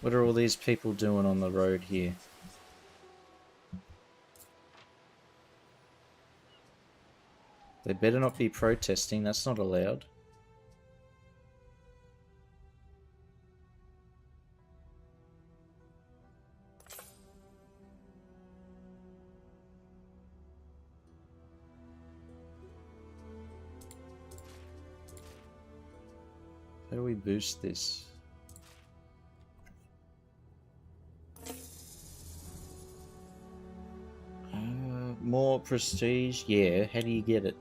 What are all these people doing on the road here? They better not be protesting, that's not allowed. How do we boost this? More prestige? Yeah, how do you get it?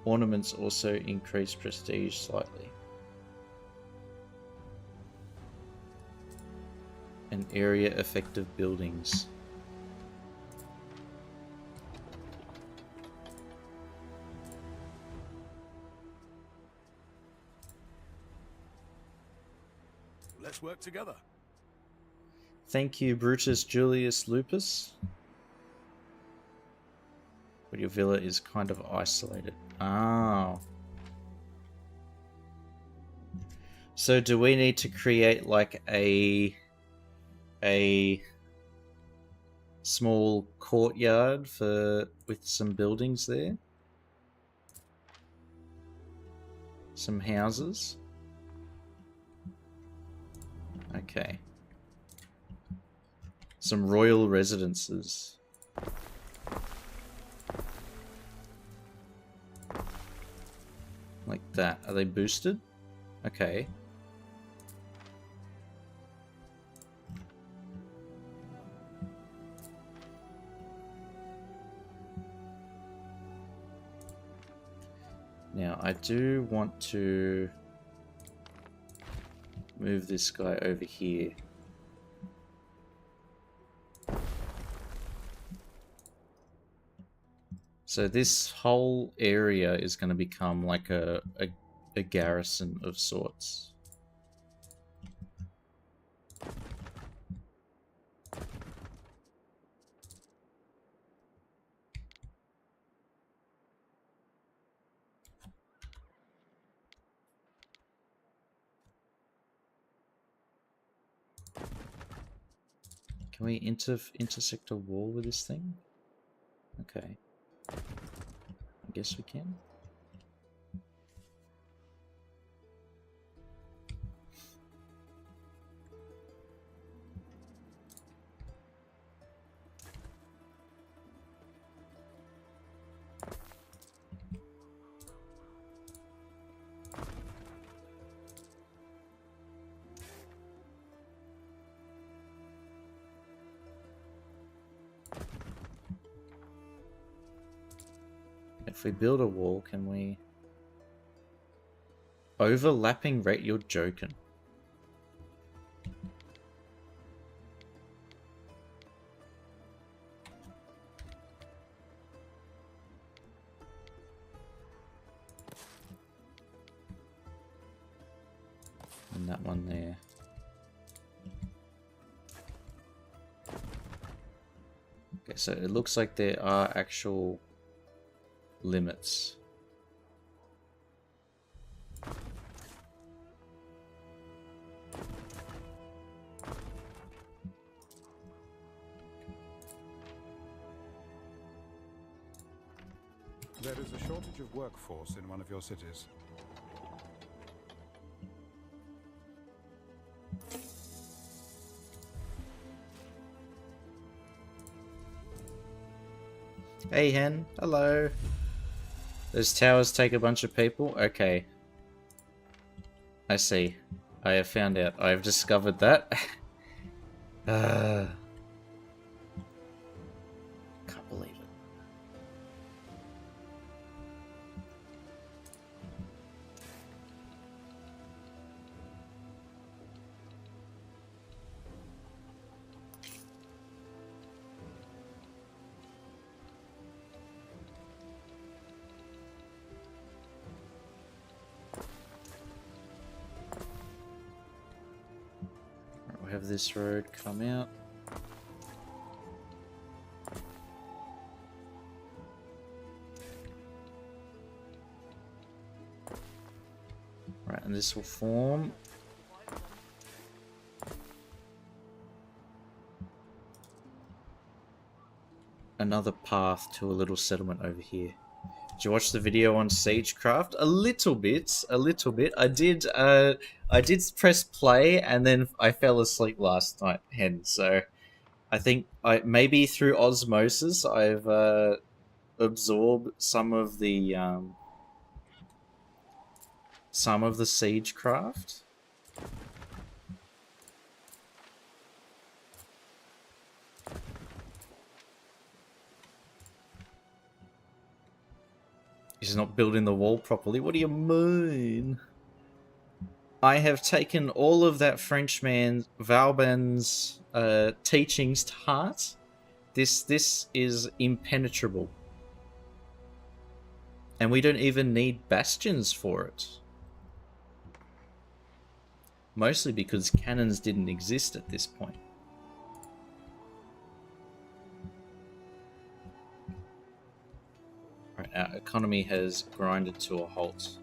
Ornaments also increase prestige slightly. And area effective buildings. Let's work together. Thank you, Brutus Julius Lupus. But your villa is kind of isolated. Oh. So do we need to create like a small courtyard with some buildings there? Some houses? Okay. Some royal residences. Like that. Are they boosted? Okay. Now, I do want to move this guy over here. So this whole area is going to become like a garrison of sorts. Can we intersect a wall with this thing? Okay. I guess we can. If we build a wall, can we... Overlapping rate? You're joking. And that one there. Okay, so it looks like there are actual limits. There is a shortage of workforce in one of your cities. Hey hen, hello. Those towers take a bunch of people? Okay. I see. I have found out. I have discovered that. Can't believe it. We'll have this road come out. Right, and this will form another path to a little settlement over here. Did you watch the video on Siegecraft? A little bit, a little bit. I did press play and then I fell asleep last night, hen. So I think maybe through osmosis I've absorbed some of the Siegecraft. He's not building the wall properly. What do you mean? I have taken all of that Frenchman Vauban's teachings to heart. This is impenetrable. And we don't even need bastions for it. Mostly because cannons didn't exist at this point. Right, our economy has grinded to a halt.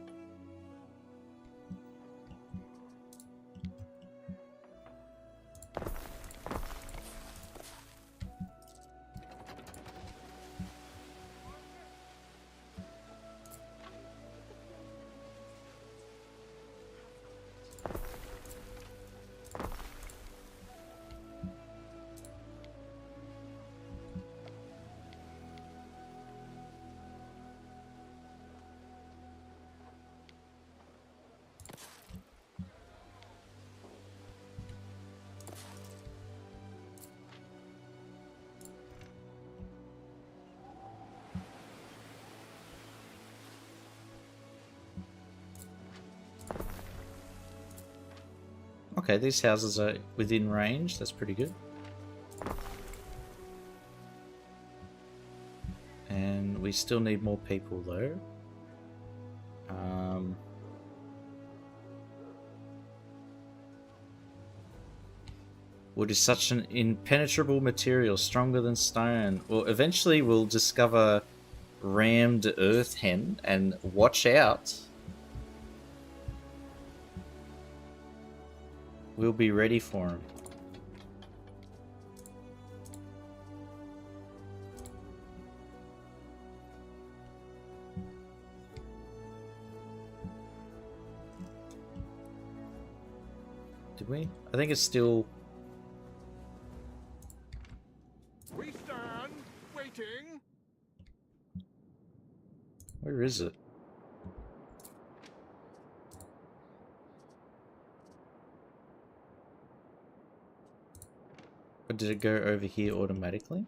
Okay, these houses are within range. That's pretty good. And we still need more people, though. Wood is such an impenetrable material, stronger than stone. Well, eventually we'll discover rammed earth hen, and watch out. We'll be ready for him. Did we? I think it's still... We stand waiting. Where is it? Or did it go over here automatically?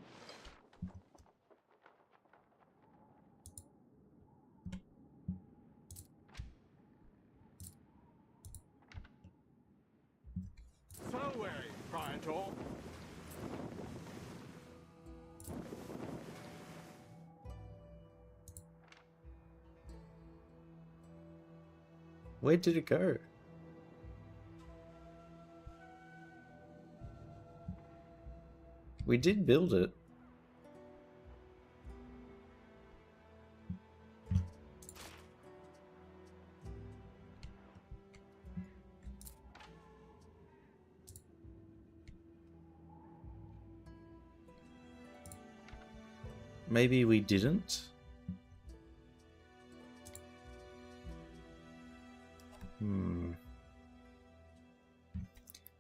Away, Praetor. Where did it go? We did build it. Maybe we didn't.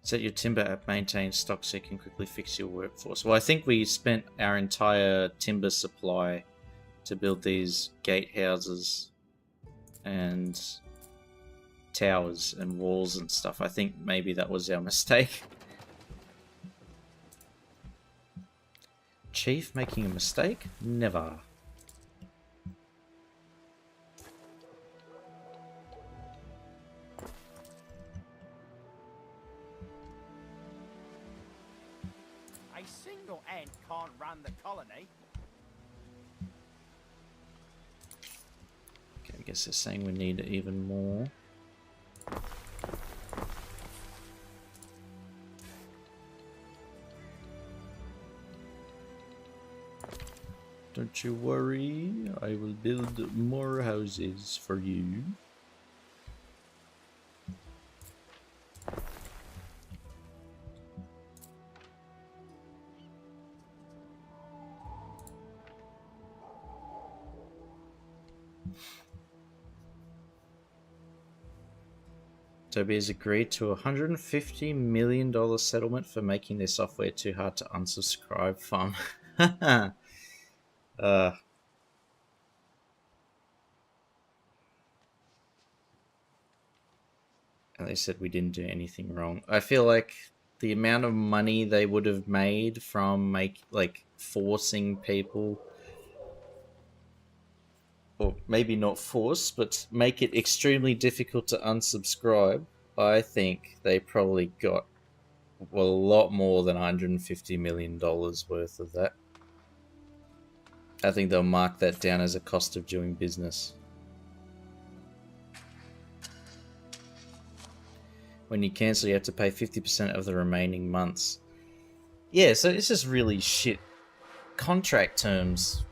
Set your timber app, maintain stock so you can quickly fix your workforce. Well, I think we spent our entire timber supply to build these gatehouses and towers and walls and stuff. I think maybe that was our mistake. Chief making a mistake? Never. A single ant can't run the colony. Okay, I guess they're saying we need even more. Don't you worry, I will build more houses for you. Toby has agreed to a $150 million settlement for making their software too hard to unsubscribe from. And they said we didn't do anything wrong. I feel like the amount of money they would have made from forcing people, or maybe not force, but make it extremely difficult to unsubscribe, I think they probably got a lot more than $150 million worth of that. I think they'll mark that down as a cost of doing business. When you cancel, you have to pay 50% of the remaining months. Yeah, so it's just really shit contract terms.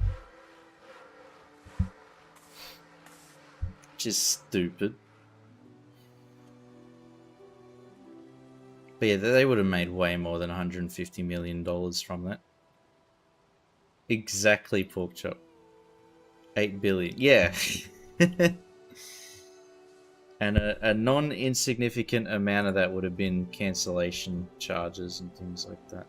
Which is stupid. But yeah, they would have made way more than $150 million from that. Exactly, Porkchop. 8 billion. Yeah. And a non-insignificant amount of that would have been cancellation charges and things like that.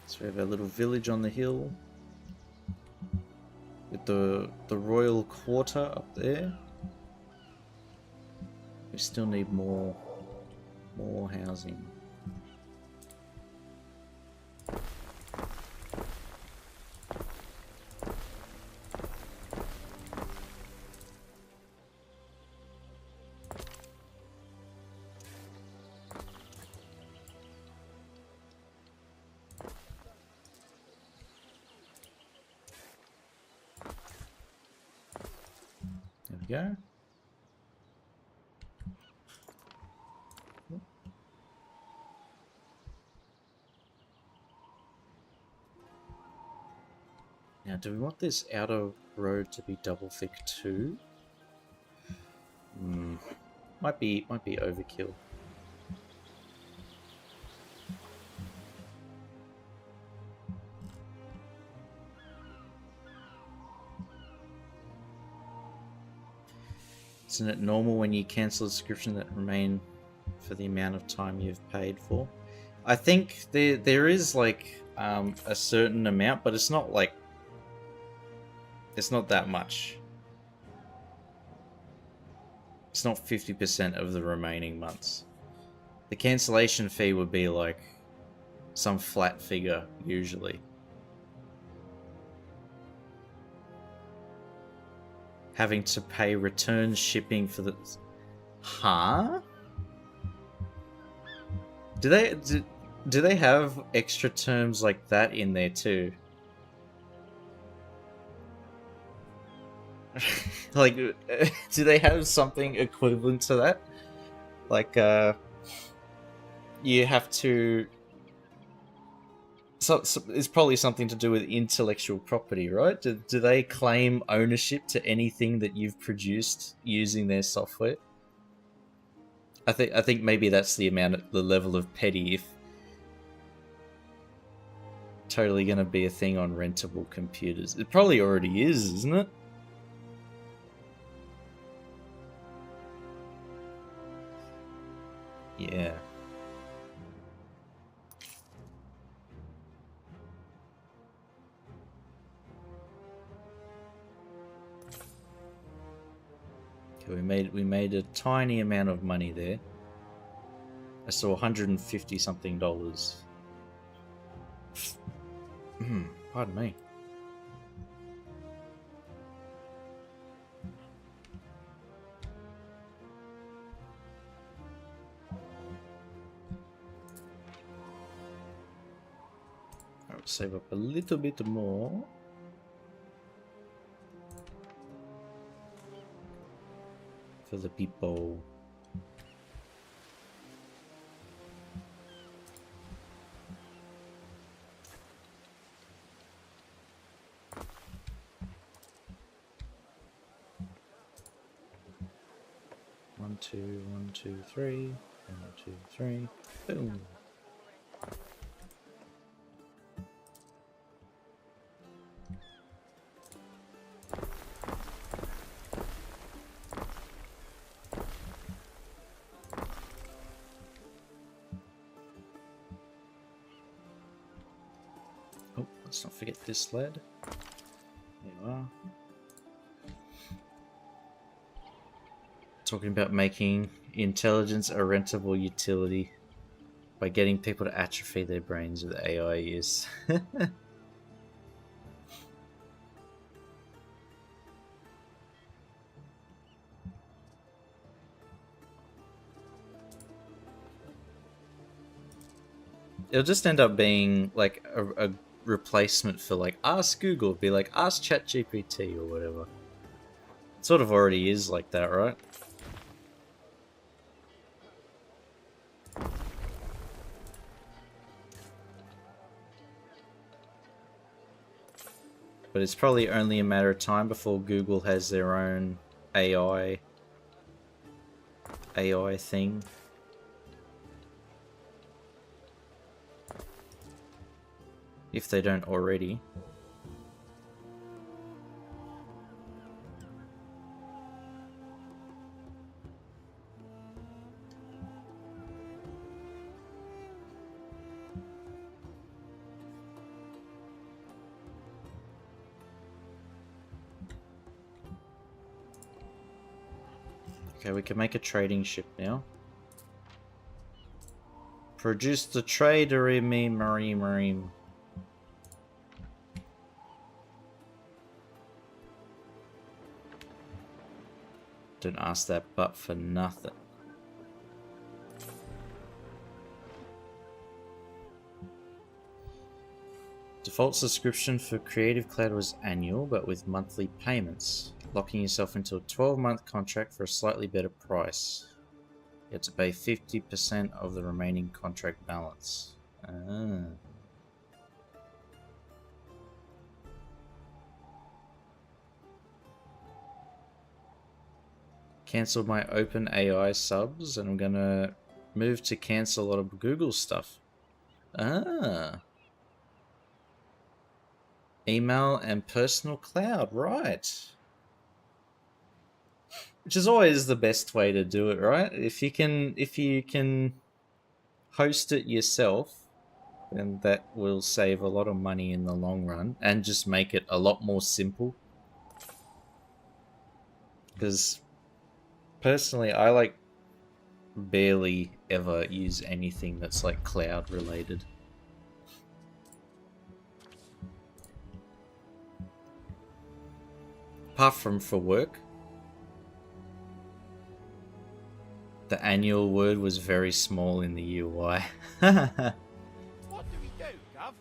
So we have a little village on the hill with the royal quarter up there. We still need more housing. Go. Now, do we want this outer road to be double thick too? Might be overkill. Isn't it normal when you cancel a subscription that remain for the amount of time you've paid for? I think there is like a certain amount, but it's not like it's not that much. It's not 50% of the remaining months. The cancellation fee would be like some flat figure usually. Having to pay return shipping for the... Huh? Do they have extra terms like that in there too? Like, do they have something equivalent to that? Like, you have to... So it's probably something to do with intellectual property, right? Do they claim ownership to anything that you've produced using their software? I think maybe that's the level of petty. If totally going to be a thing on rentable computers, it probably already is, isn't it? Yeah. Okay, we made a tiny amount of money there. I saw $150 something. Pardon me. I'll save up a little bit more. For the people. One, two, three. 1, 2, 3. Boom. Oh, let's not forget this lead. There you are. Talking about making intelligence a rentable utility by getting people to atrophy their brains with AI use. It'll just end up being like a replacement for like Ask Google, be like Ask ChatGPT or whatever. It sort of already is like that, right? But it's probably only a matter of time before Google has their own AI thing. If they don't already. Okay, we can make a trading ship now. Produce the trader in me, marine. Don't ask that but for nothing. Default subscription for Creative Cloud was annual, but with monthly payments, locking yourself into a 12-month contract for a slightly better price. You have to pay 50% of the remaining contract balance. Cancelled my OpenAI subs, and I'm gonna move to cancel a lot of Google stuff. Email and personal cloud, right. Which is always the best way to do it, right? If you can host it yourself, then that will save a lot of money in the long run and just make it a lot more simple. Because personally, I like barely ever use anything that's like cloud related. Apart from for work. The annual word was very small in the UI. What do we do, Gov?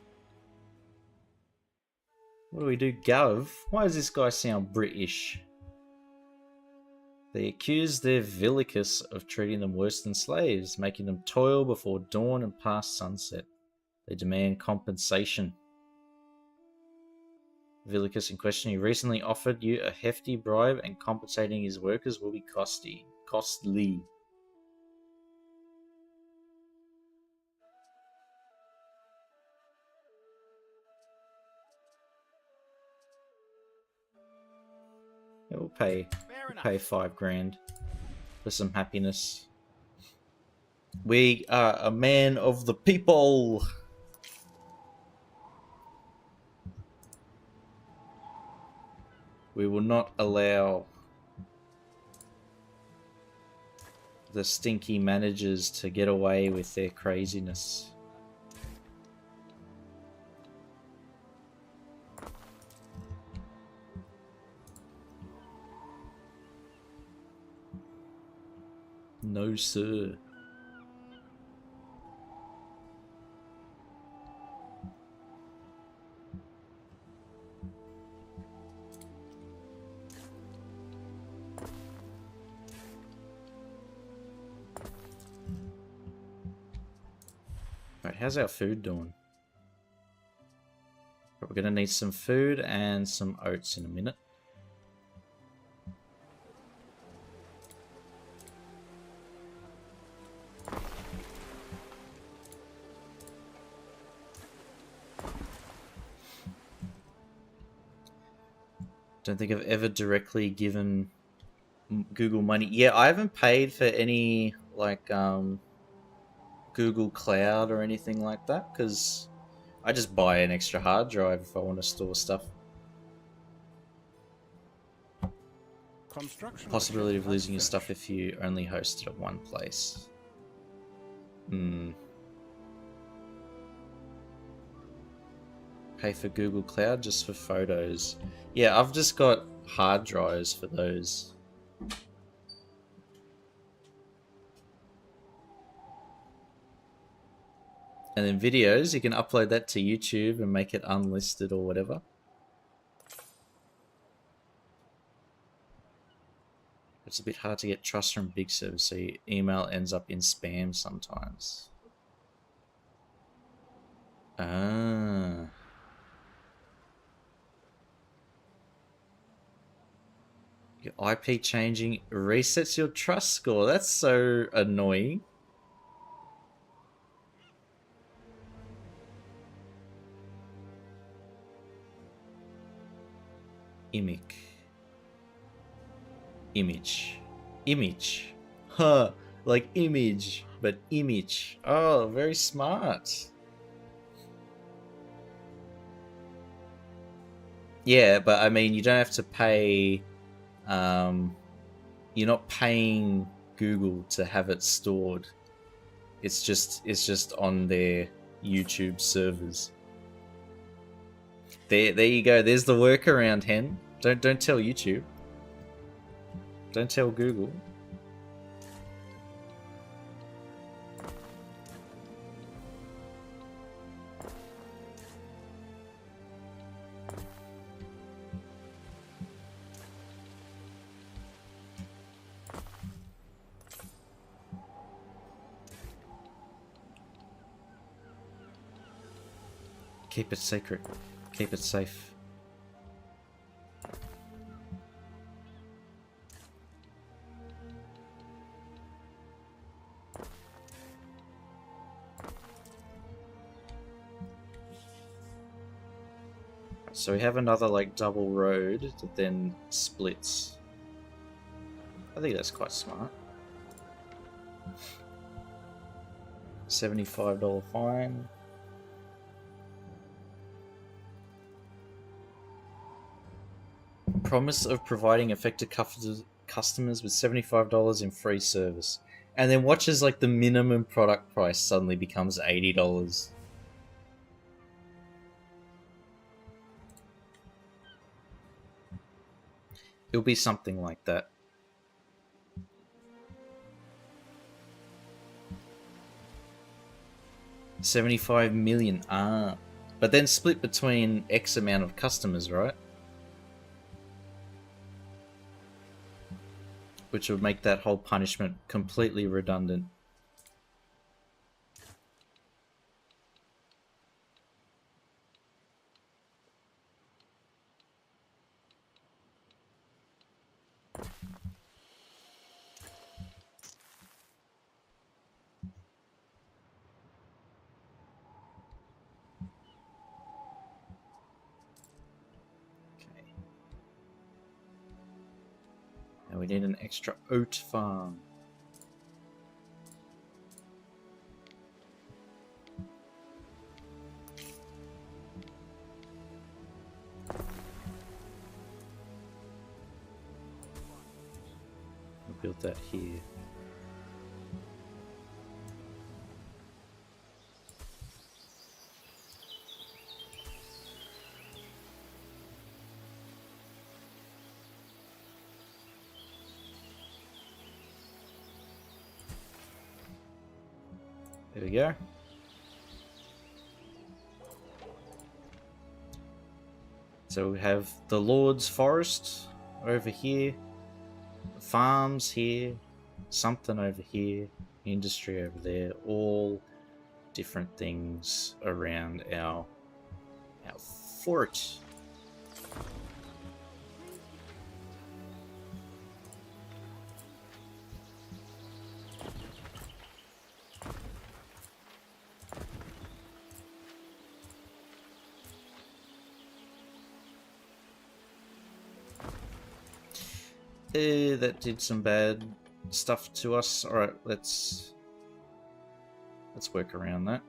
What do we do, Gov? Why does this guy sound British? They accuse their Villicus of treating them worse than slaves, making them toil before dawn and past sunset. They demand compensation. Villicus in question, he recently offered you a hefty bribe, and compensating his workers will be costly. Yeah, we'll pay 5 grand for some happiness. We are a man of the people. We will not allow the stinky managers to get away with their craziness. No, sir. Right, how's our food doing? We're gonna need some food and some oats in a minute. Don't think I've ever directly given Google money. Yeah, I haven't paid for any like Google Cloud or anything like that because I just buy an extra hard drive if I want to store stuff. Possibility of losing your stuff if you only host it at one place. Pay for Google Cloud just for photos. Yeah, I've just got hard drives for those. And then videos, you can upload that to YouTube and make it unlisted or whatever. It's a bit hard to get trust from big servers, so your email ends up in spam sometimes. Ah. Your IP changing resets your trust score. That's so annoying. Image. Huh. Like image, but image. Oh, very smart. Yeah, but I mean, you don't have to pay... you're not paying Google to have it stored. It's just on their YouTube servers. There you go. There's the workaround, Hen. Don't tell YouTube. Don't tell Google. Keep it secret. Keep it safe. So we have another like double road that then splits. I think that's quite smart. $75 fine. Promise of providing affected customers with $75 in free service. And then watch as like the minimum product price suddenly becomes $80. It'll be something like that. $75 million. Ah. But then split between X amount of customers, right? which would make that whole punishment completely redundant. Now we need an extra oat farm. We'll build that here. There we go. So we have the Lord's Forest over here, farms here, something over here, industry over there, all different things around our fort. That did some bad stuff to us. Alright, let's work around that.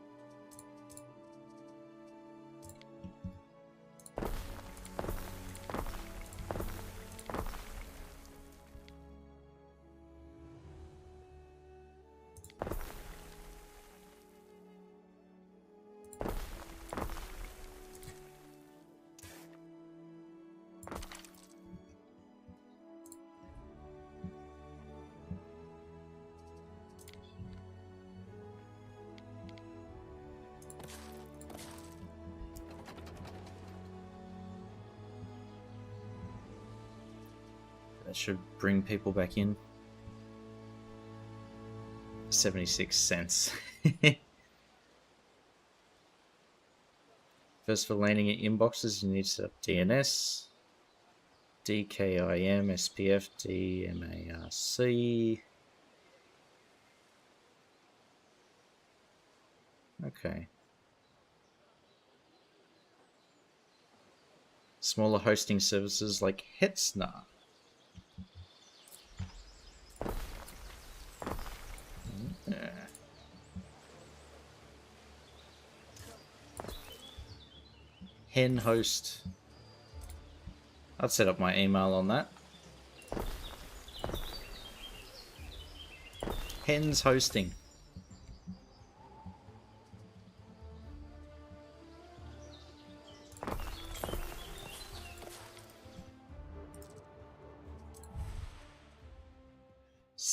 That should bring people back in. 76 cents. First, for landing at inboxes, you need to set up DNS, DKIM, SPF, DMARC. Okay. Smaller hosting services like Hetzner. Yeah. Hen host. I'd set up my email on that. Hen's hosting.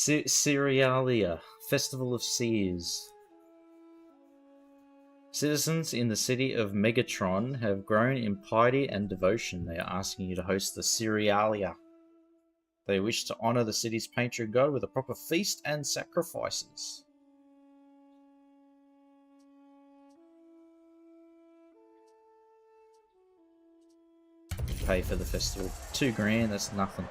Cerealia, Festival of Seers. Citizens in the city of Megatron have grown in piety and devotion. They are asking you to host the Cerealia. They wish to honor the city's patron god with a proper feast and sacrifices. Pay for the festival. $2 grand, that's nothing.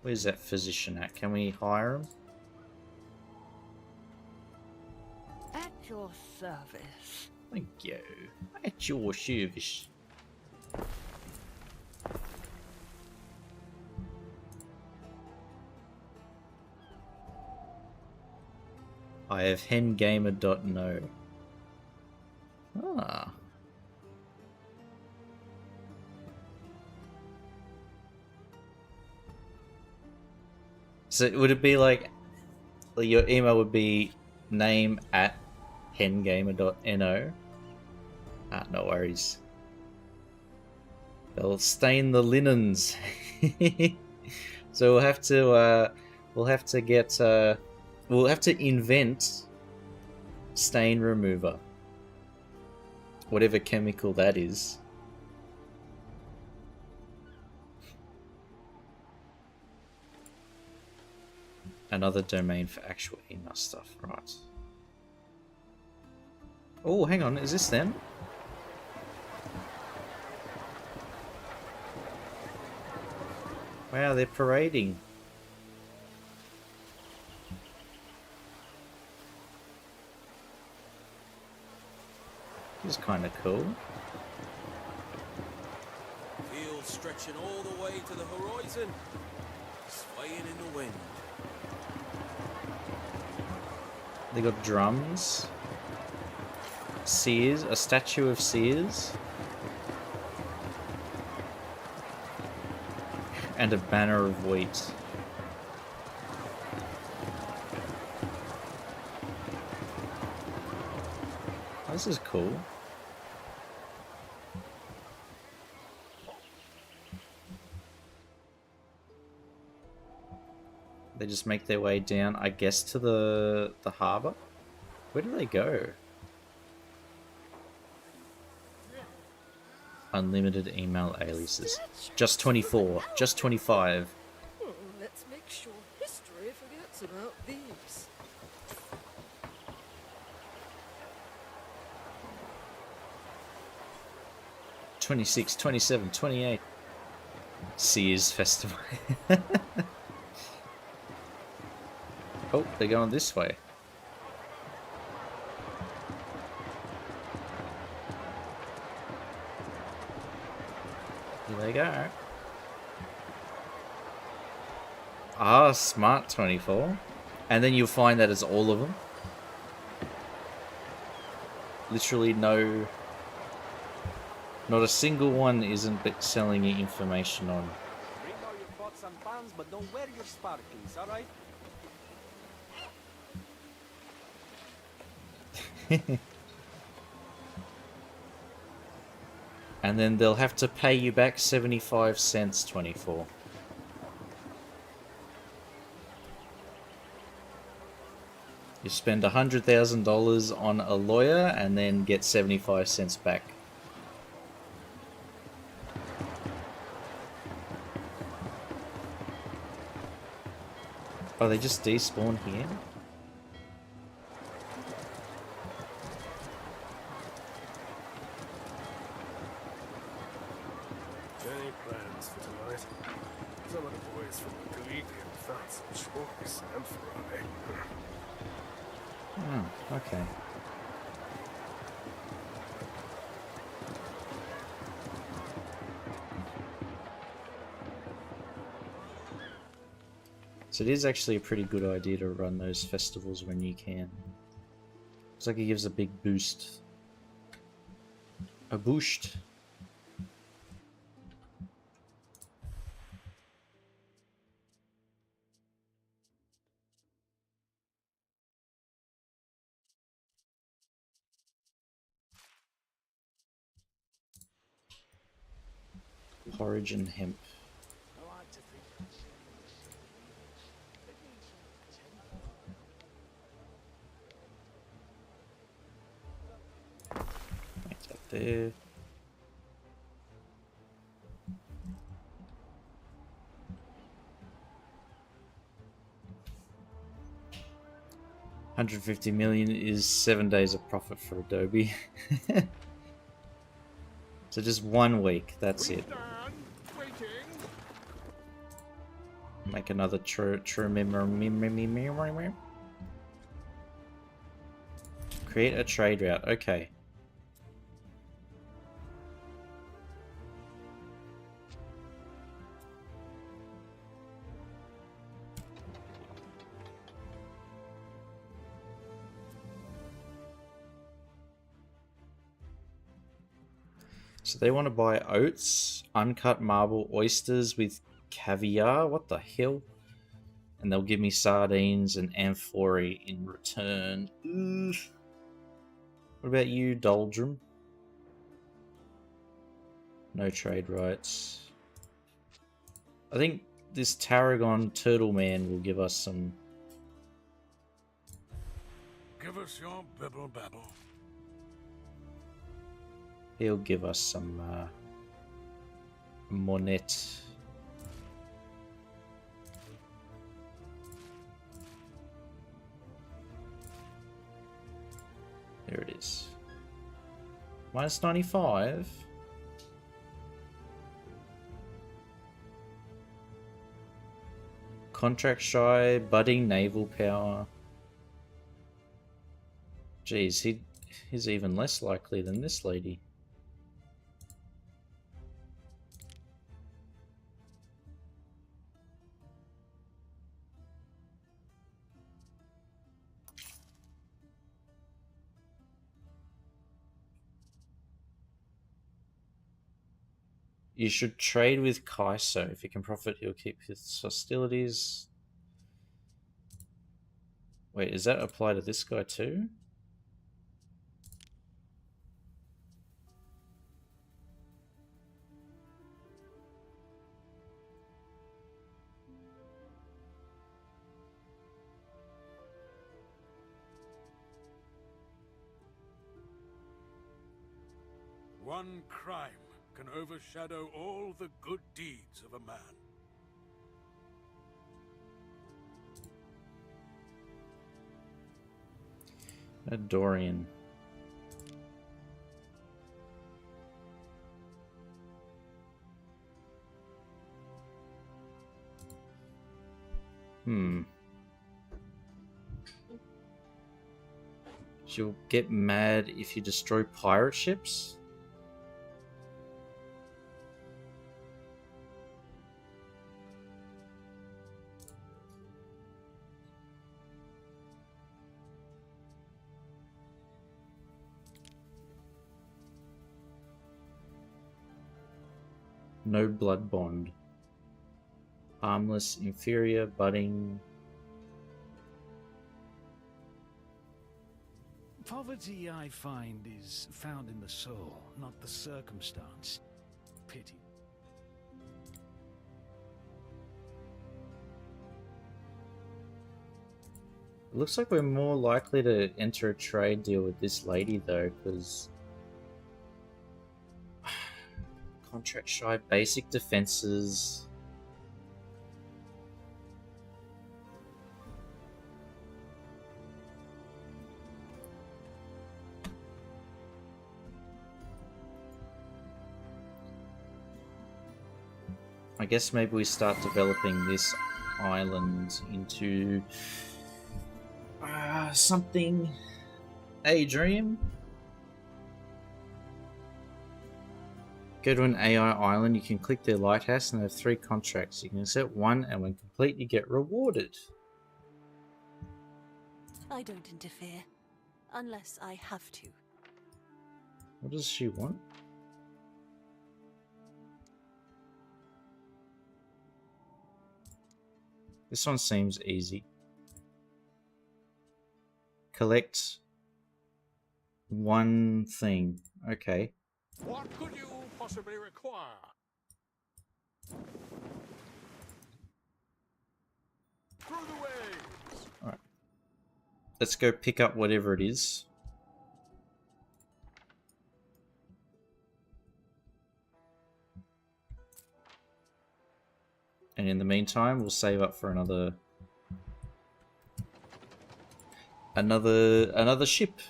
Where's that physician at? Can we hire him? At your service. Thank you. At your service. I have hengamer.no. Ah. So would it be like your email would be name@hengamer.no? Ah, no worries. They'll stain the linens. So we'll have to invent stain remover. Whatever chemical that is. Another domain for actual email stuff, right. Oh, hang on, is this them? Wow, they're parading. This is kind of cool. Field stretching all the way to the horizon, swaying in the wind. They got drums. Sears, a statue of Sears. And a banner of wheat. Oh, this is cool. They just make their way down, I guess, to the harbour. Where do they go? Unlimited email aliases. Just 24. Just 25. Let's make sure history forgets about these. $26, $27, $28. Sears Festival. Oh, they're going this way. Here they go. Ah, smart 24. And then you'll find that it's all of them. Literally no... Not a single one isn't selling you information on. Bring all your pots and pans, but don't wear your sparklings, alright? And then they'll have to pay you back 75 cents, 24. You spend $100,000 on a lawyer and then get 75 cents back. Oh, they just despawn here? Any plans for tonight? Some of the boys from the Collegium found some choice and fry. Oh, okay. So it is actually a pretty good idea to run those festivals when you can. Looks like it gives a big boost. A boost. Porridge and hemp. Right up there. $150 million is 7 days of profit for Adobe. So just 1 week, that's it. Make another true memory. Create a trade route, okay. So they want to buy oats, uncut marble oysters with caviar. What the hell? And they'll give me sardines and amphorae in return. Oof. What about you, Doldrum? No trade rights. I think this Tarragon Turtle Man will give us some... Give us your bibble babble. He'll give us some monet. There it is. Minus 95. Contract shy, budding naval power. Jeez, he's even less likely than this lady. You should trade with Kaiso. If he can profit, he'll keep his hostilities. Wait, does that apply to this guy too? One crime can overshadow all the good deeds of a man. A Dorian. She'll get mad if you destroy pirate ships? No blood bond. Harmless, inferior, budding. Poverty, I find, is found in the soul, not the circumstance. Pity. It looks like we're more likely to enter a trade deal with this lady though, because contract shy, basic defenses. I guess maybe we start developing this island into something. Adrian? Go to an AI island, you can click their lighthouse and they have 3 contracts. You can accept one and when complete you get rewarded. I don't interfere. Unless I have to. What does she want? This one seems easy. Collect one thing. Okay. What could you possibly require? Through the waves. Alright. Let's go pick up whatever it is. And in the meantime, we'll save up for another ship.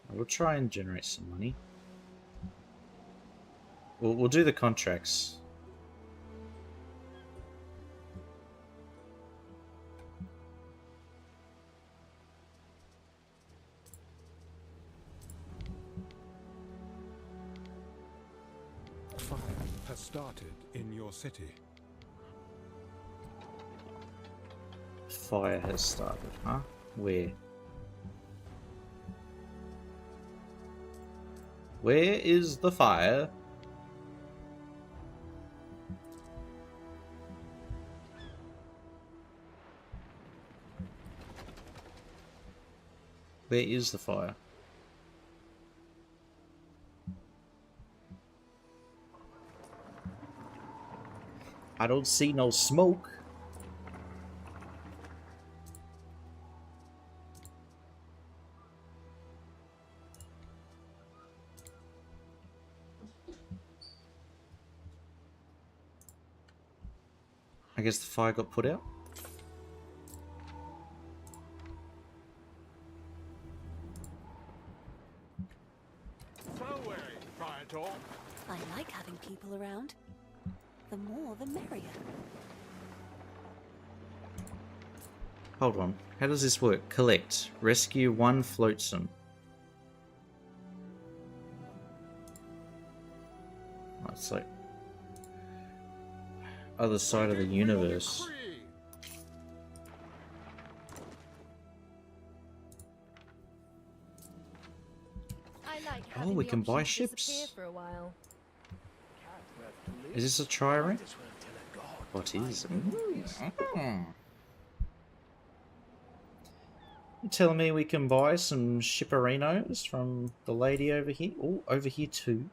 We'll try and generate some money. We'll do the contracts. Fire has started in your city. Fire has started, huh? Where? Where is the fire? Where is the fire? I don't see no smoke. I guess the fire got put out. I like having people around. The more, the merrier. Hold on. How does this work? Collect. Rescue one flotsam. Oh, it's like other side of the universe. Oh, we can buy ships. For a while. Is this a trireme? What is? You telling me we can buy some shipperinos from the lady over here? Oh, over here too.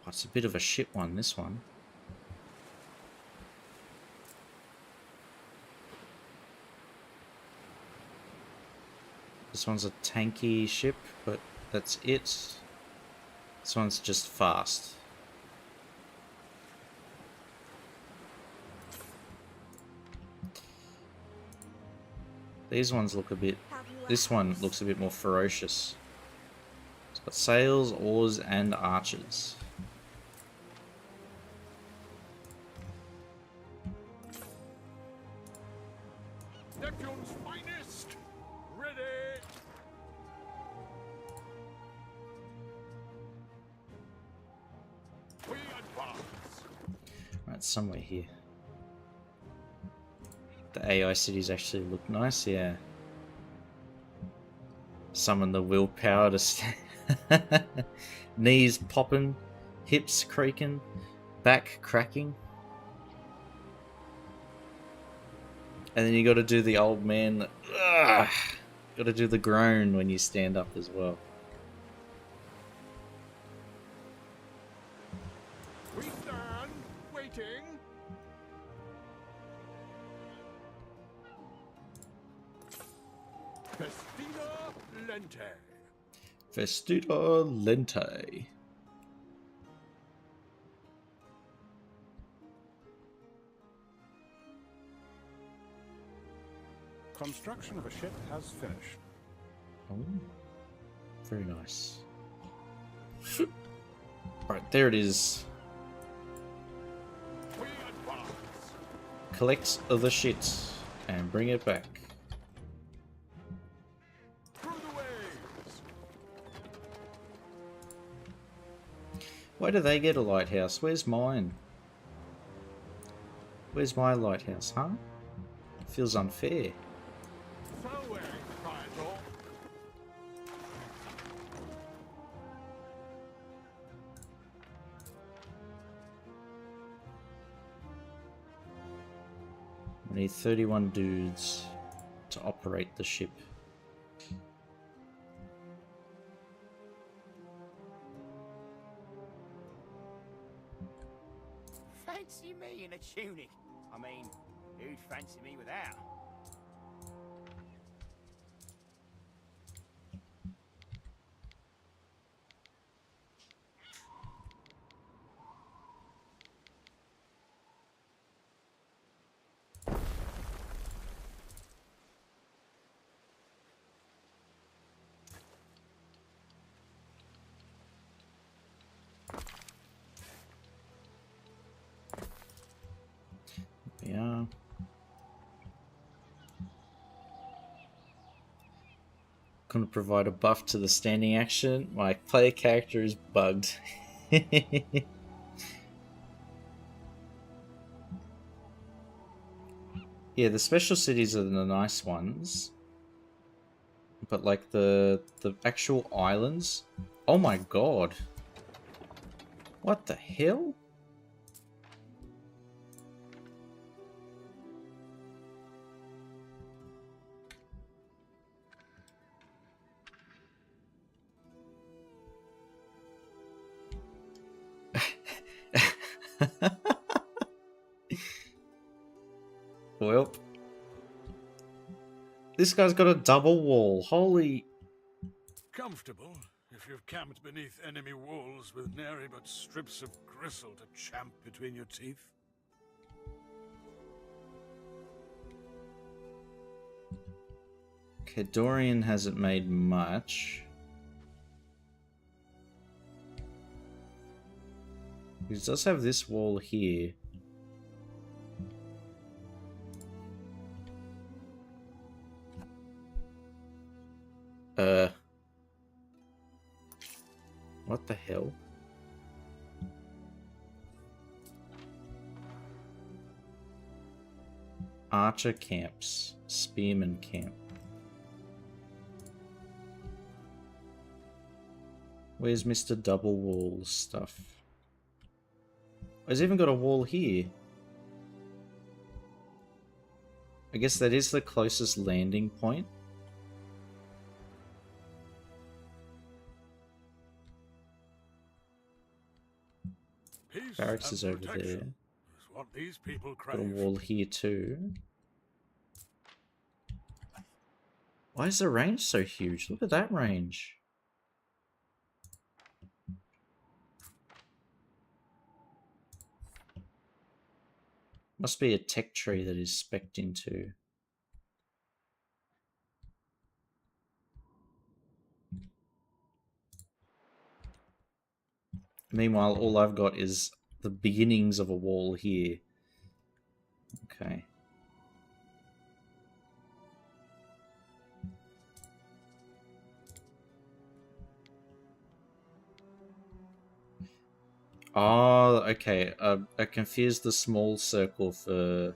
Oh, it's a bit of a shit one, this one. This one's a tanky ship, but that's it. This one's just fast. These ones look a bit... This one looks a bit more ferocious. It's got sails, oars, and archers. Neptune's finest! Ready! We advance! Right, somewhere here. The AI cities actually look nice, yeah. Summon the willpower to stand. Knees popping, hips creaking, back cracking. And then you gotta do the old man. Gotta do the groan when you stand up as well. We stand, waiting. Festina Lente. Festina Lente. Construction of a ship has finished. Oh, very nice. Right, there it is. We advance. Collect the shit and bring it back. Through the waves. Why do they get a lighthouse? Where's mine? Where's my lighthouse, huh? Feels unfair. Forward, Nigel. We need 31 dudes to operate the ship. Fancy me in a tunic? I mean, who'd fancy me without? Yeah. Gonna provide a buff to the standing action. My player character is bugged. Yeah, the special cities are the nice ones. But like the actual islands. Oh my god. What the hell? Well, this guy's got a double wall. Holy... comfortable if you've camped beneath enemy walls with nary but strips of gristle to champ between your teeth. Okay, Dorian hasn't made much. He does have this wall here. What the hell? Archer camps. Spearman camp. Where's Mr. Double Wall's stuff? He's even got a wall here. I guess that is the closest landing point. Peace Barracks is and over there. protection is what these people Got a crave. wall here too. Why is the range so huge? Look at that range. Must be a tech tree that is spec'd into. Meanwhile, all I've got is the beginnings of a wall here. Okay. Oh, okay. I confused the small circle for...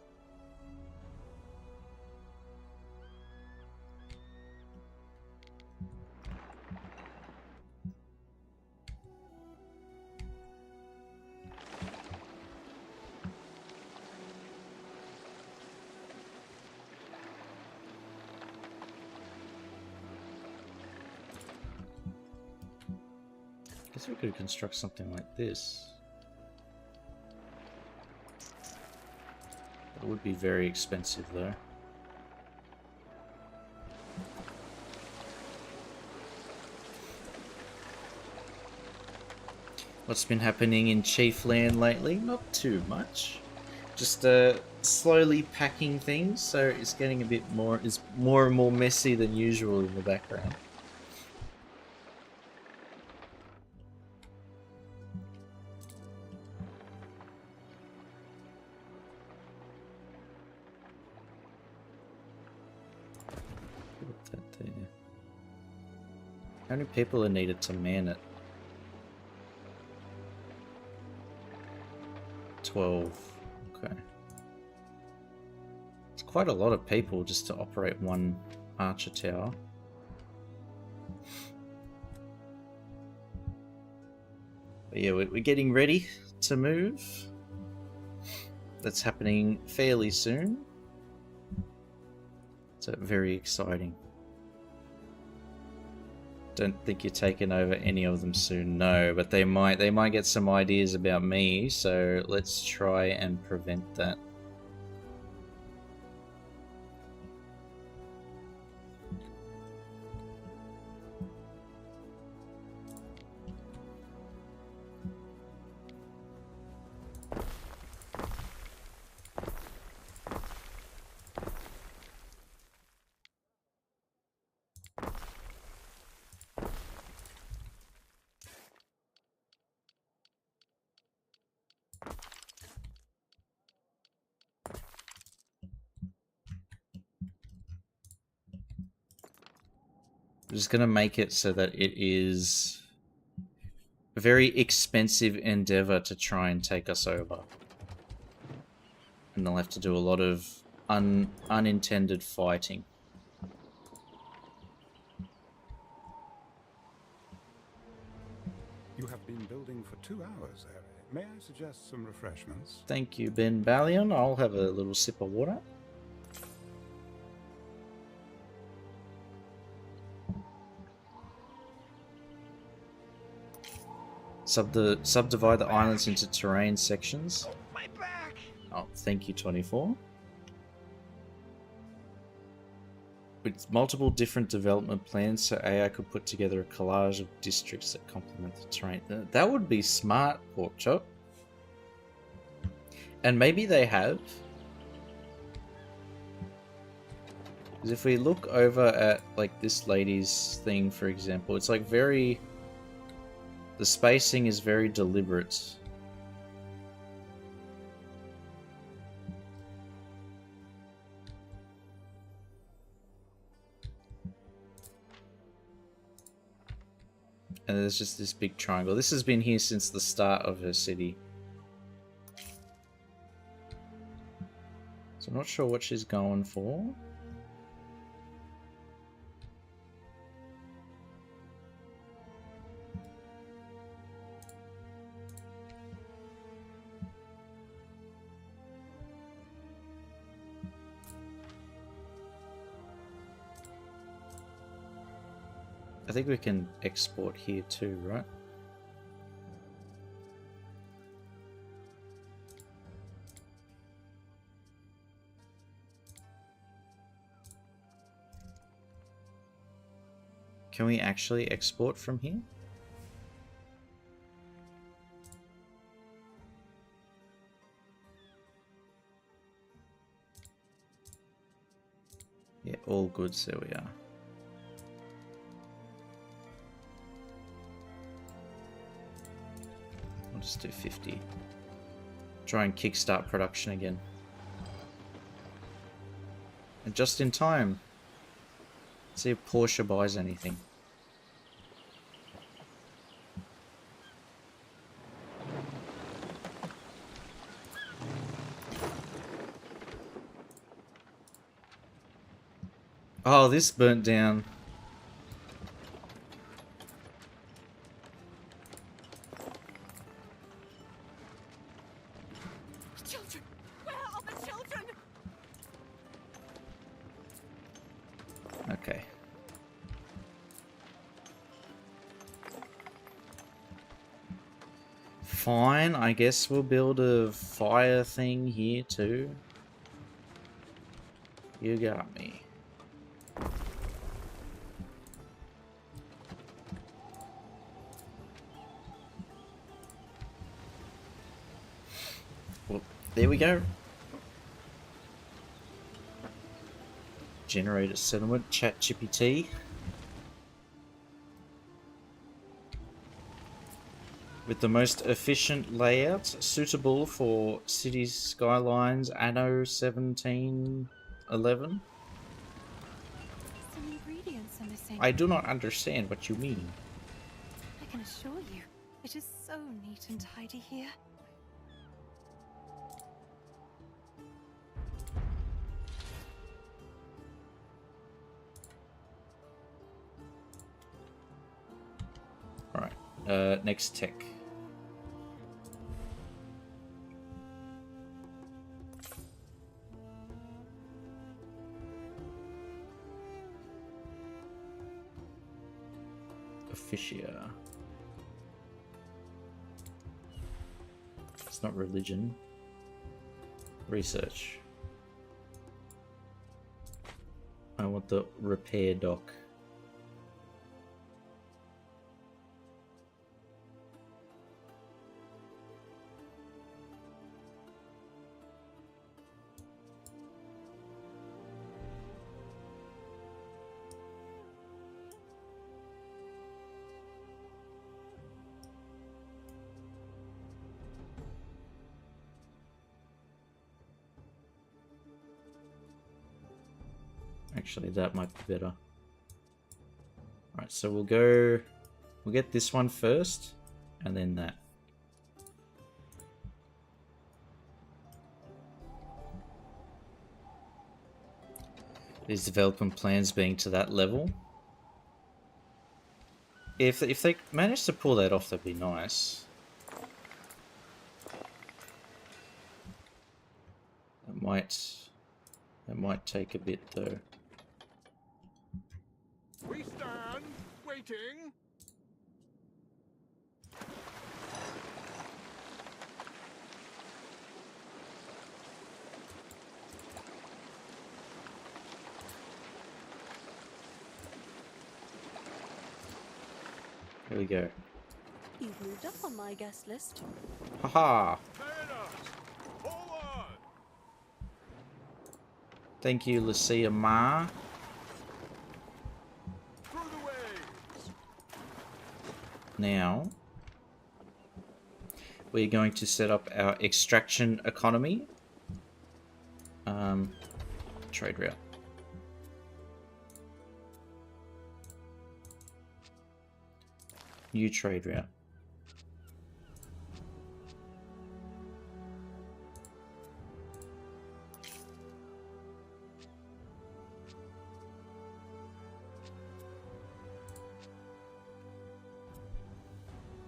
Guess we could construct something like this. It would be very expensive though. What's been happening in Chiefland lately? Not too much. Just slowly packing things, so it's getting a bit more, it's more and more messy than usual in the background. How many people are needed to man it? 12. Okay. It's quite a lot of people just to operate one archer tower. But yeah, we're getting ready to move. That's happening fairly soon. So very exciting. Don't think you're taking over any of them soon, no, but they might get some ideas about me, so let's try and prevent that. I'm just going to make it so that it is a very expensive endeavor to try and take us over. And they'll have to do a lot of unintended fighting. You have been building for 2 hours, Harry. May I suggest some refreshments? Thank you, Ben Ballion. I'll have a little sip of water. Subdivide the islands into terrain sections. My back! Oh, thank you, 24. With multiple different development plans, so AI could put together a collage of districts that complement the terrain. That would be smart, Porkchop. And maybe they have. Because if we look over at like this lady's thing, for example, it's like very... The spacing is very deliberate. And there's just this big triangle. This has been here since the start of her city. So I'm not sure what she's going for. I think we can export here too, right? Can we actually export from here? Yeah, all goods, there we are. I'll just do 50. Try and kickstart production again. And just in time. See if Porsche buys anything. Oh, this burnt down. Children! Where are the children? Okay. Fine, I guess we'll build a fire thing here too. You got me. Well, there we go. Generate a settlement, ChatGPT. With the most efficient layout, suitable for city skylines anno 1711. Some ingredients are missing. I do not understand what you mean. I can assure you, it is so neat and tidy here. Alright, next tech. Officia. It's not religion. Research. I want the repair dock. Actually, that might be better. Alright, so we'll get this one first, and then that. These development plans being to that level. If they manage to pull that off, that'd be nice. That might take a bit though. We stand waiting. Here we go. You've moved up on my guest list. Haha! Thank you, Lucia Ma. Now, we're going to set up our extraction economy. Trade route. New trade route.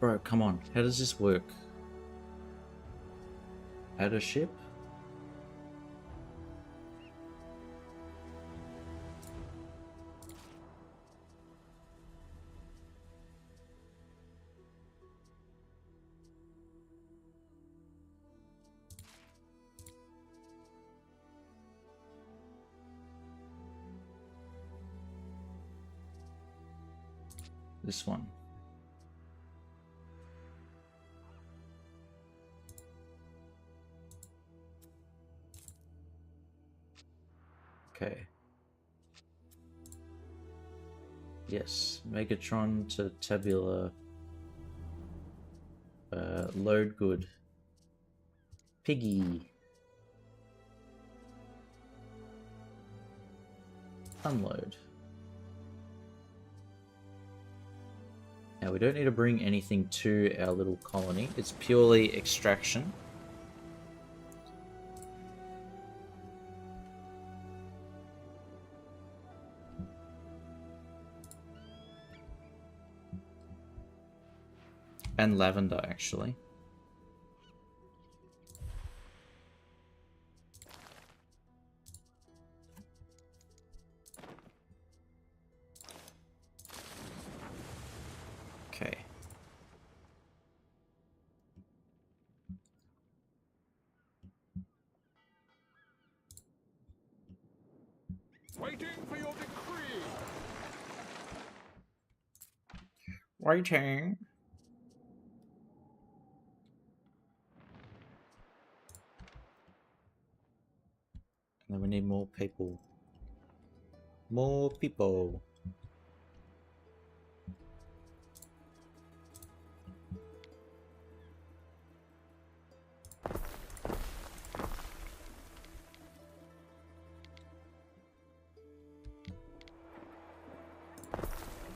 Bro, come on. How does this work? Add a ship? This one. Okay. Yes, Megatron to Tabula. Load good. Piggy. Unload. Now we don't need to bring anything to our little colony. It's purely extraction. And lavender, actually. Okay. Waiting for your decree. Waiting. And then we need more people. More people.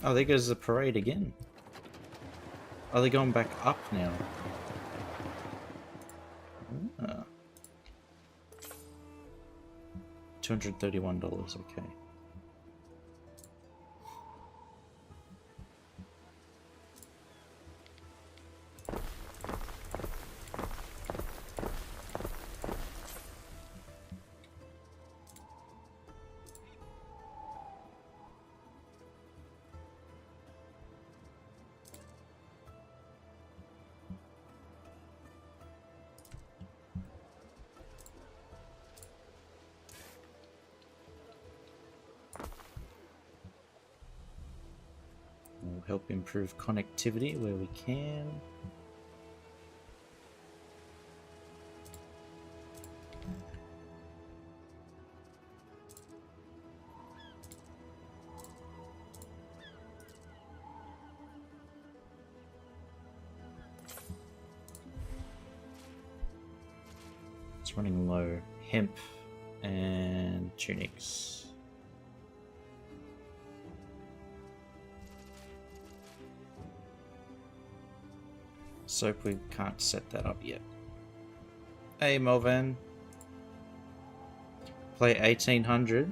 Oh, there goes the parade again. Are they going back up now? Ah. $231, okay. We'll help improve connectivity where we can. It's running low. Hemp and tunics. Soap, we can't set that up yet. Hey Melvin. Play 1800.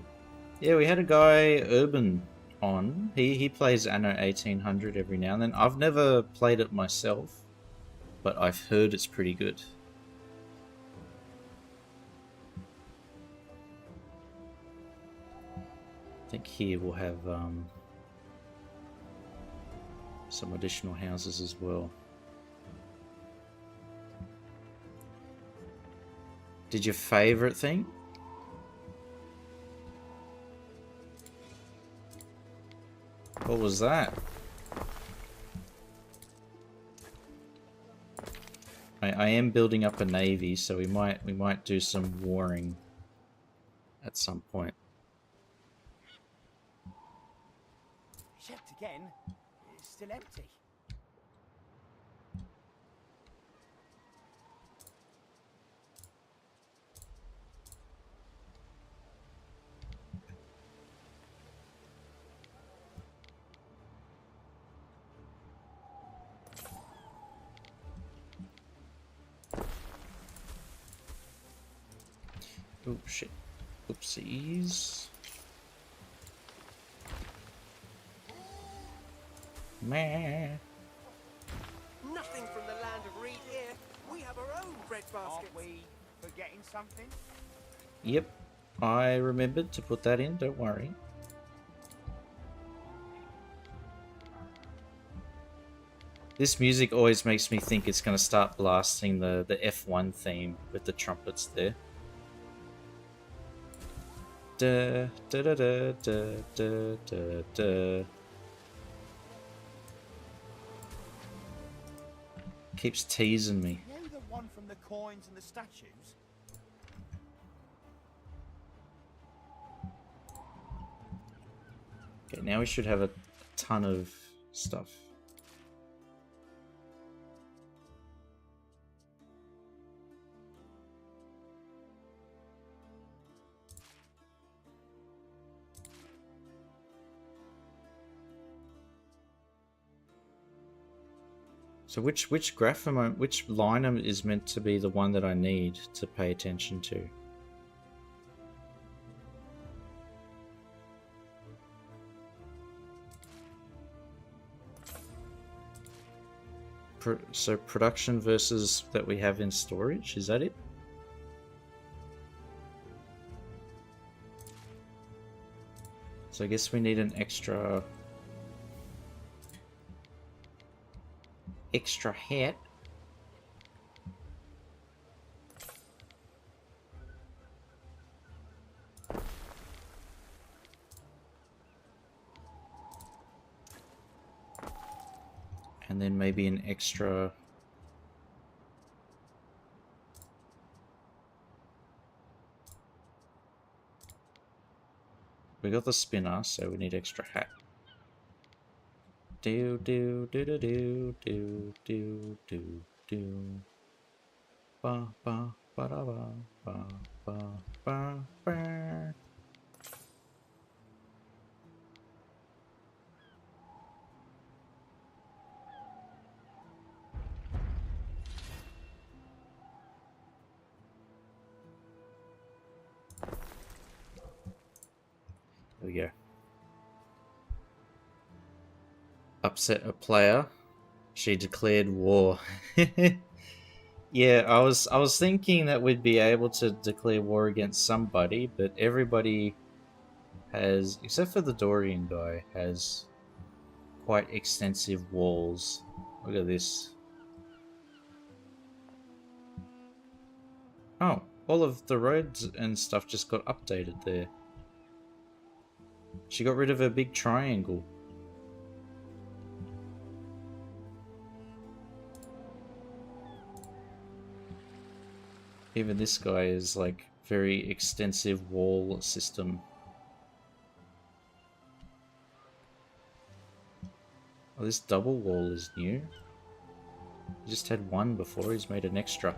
Yeah, we had a guy, Urban, on. He plays Anno 1800 every now and then. I've never played it myself, but I've heard it's pretty good. I think here we'll have some additional houses as well. Did your favorite thing? What was that? I am building up a navy, so we might do some warring at some point. Checked again. It's still empty. Oh shit. Oopsies. Meh. Nothing from the land of Reed here. We have our own bread baskets. Aren't we forgetting something? Yep. I remembered to put that in, don't worry. This music always makes me think it's going to start blasting the F1 theme with the trumpets there. Da da da da da da da da. Keeps teasing me. You know the one from the coins and the statues? Okay, now we should have a ton of stuff. So which grapheme, which line is meant to be the one that I need to pay attention to? So production versus that we have in storage, is that it? So I guess we need an extra hat. And then maybe an extra we got the spinner, so we need extra hat. Do do do do do do do do do ba ba ba da ba ba ba ba ba. There we go. Upset a player. She declared war. Yeah, I was thinking that we'd be able to declare war against somebody, but everybody has, except for the Dorian guy, has quite extensive walls. Look at this. Oh, all of the roads and stuff just got updated there. She got rid of her big triangle. Even this guy is like very extensive wall system. Oh, this double wall is new. He just had one before, he's made an extra.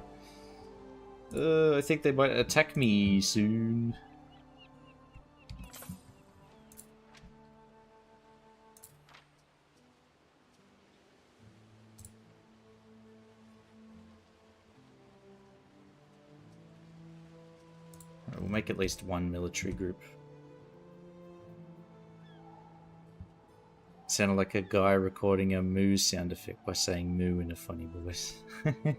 I think they might attack me soon. We'll make at least one military group. Sounded like a guy recording a moo sound effect by saying moo in a funny voice. You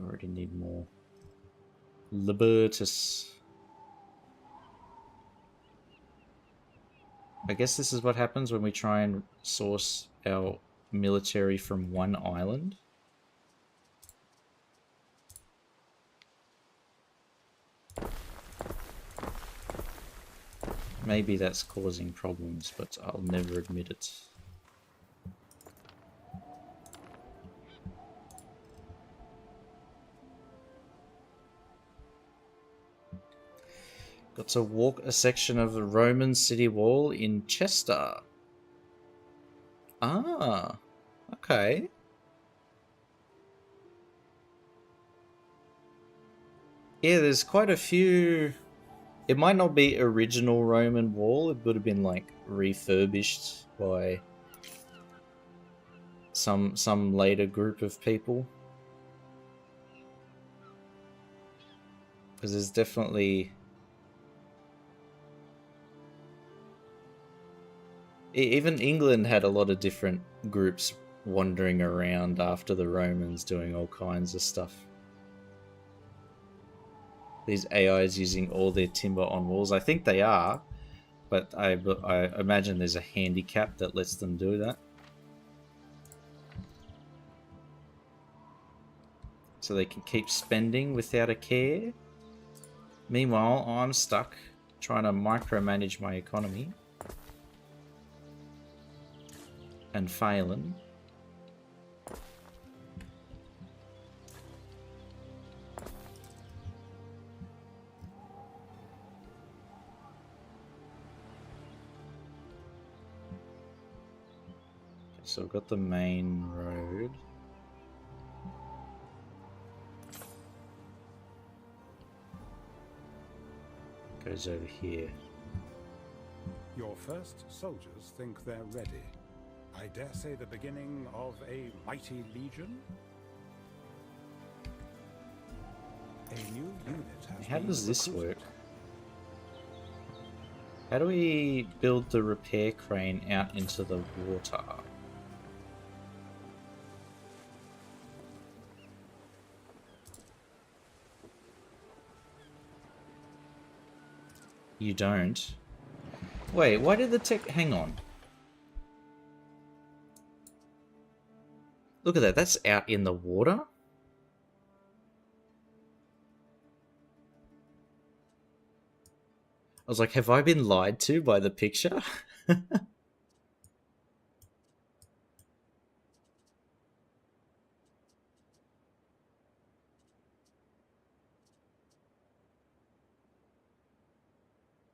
already need more. Libertus. I guess this is what happens when we try and source our military from one island. Maybe that's causing problems, but I'll never admit it. Got to walk a section of the Roman city wall in Chester. Ah, okay. Yeah, there's quite a few. It might not be original Roman wall. It would have been like refurbished by some later group of people. Because there's definitely even England had a lot of different groups wandering around after the Romans doing all kinds of stuff. These AIs using all their timber on walls. I think they are, but I imagine there's a handicap that lets them do that. So they can keep spending without a care. Meanwhile, I'm stuck trying to micromanage my economy. And failing. So I've got the main road. Goes over here. Your first soldiers think they're ready. I dare say the beginning of a mighty legion? A new unit has How been does this recruited. work? How do we build the repair crane out into the water? You don't? Wait, why did the tech... Hang on. Look at that, that's out in the water? I was like, have I been lied to by the picture?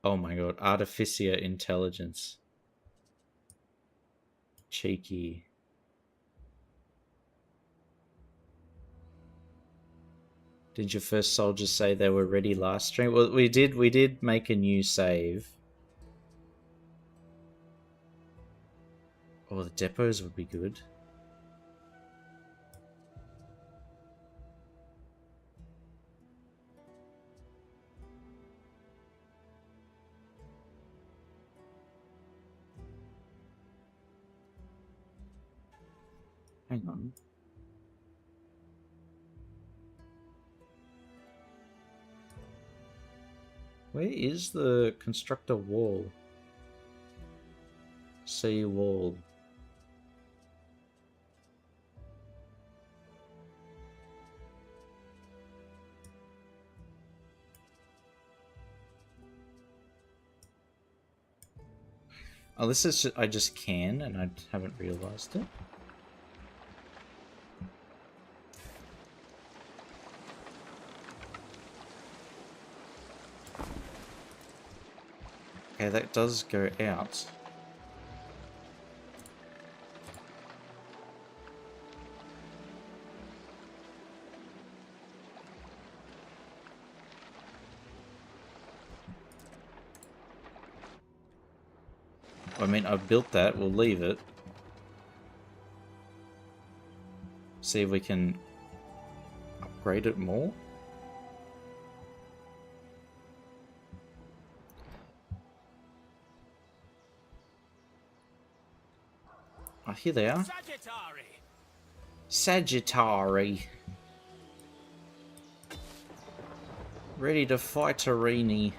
Oh my god, artificial intelligence. Cheeky. Did your first soldiers say they were ready last stream? Well, we did make a new save. Oh, the depots would be good. Hang on. Where is the constructor wall? Sea wall. Oh, this is I just can, and I haven't realized it. Okay, that does go out. I mean, I've built that. We'll leave it. See if we can upgrade it more. Oh, here they are. Sagittari. Ready to fight Arini.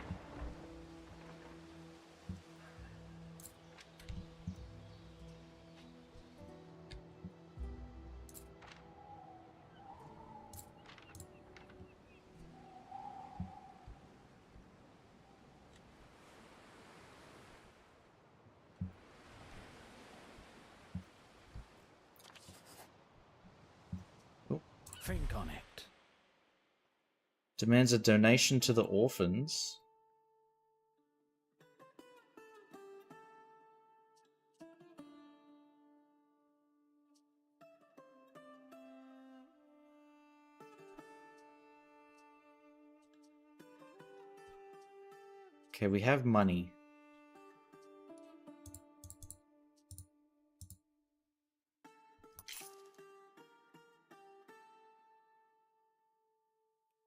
Think on it. Demands a donation to the orphans. Okay, we have money.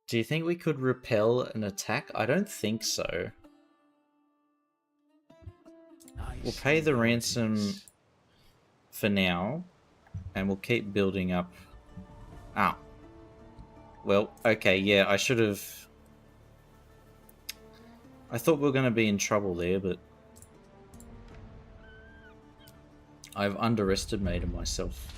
Do you think we could repel an attack? I don't think so. We'll pay the ransom for now, and we'll keep building up. Ah. Well, okay, yeah, I should have... I thought we were going to be in trouble there, but... I've underestimated myself.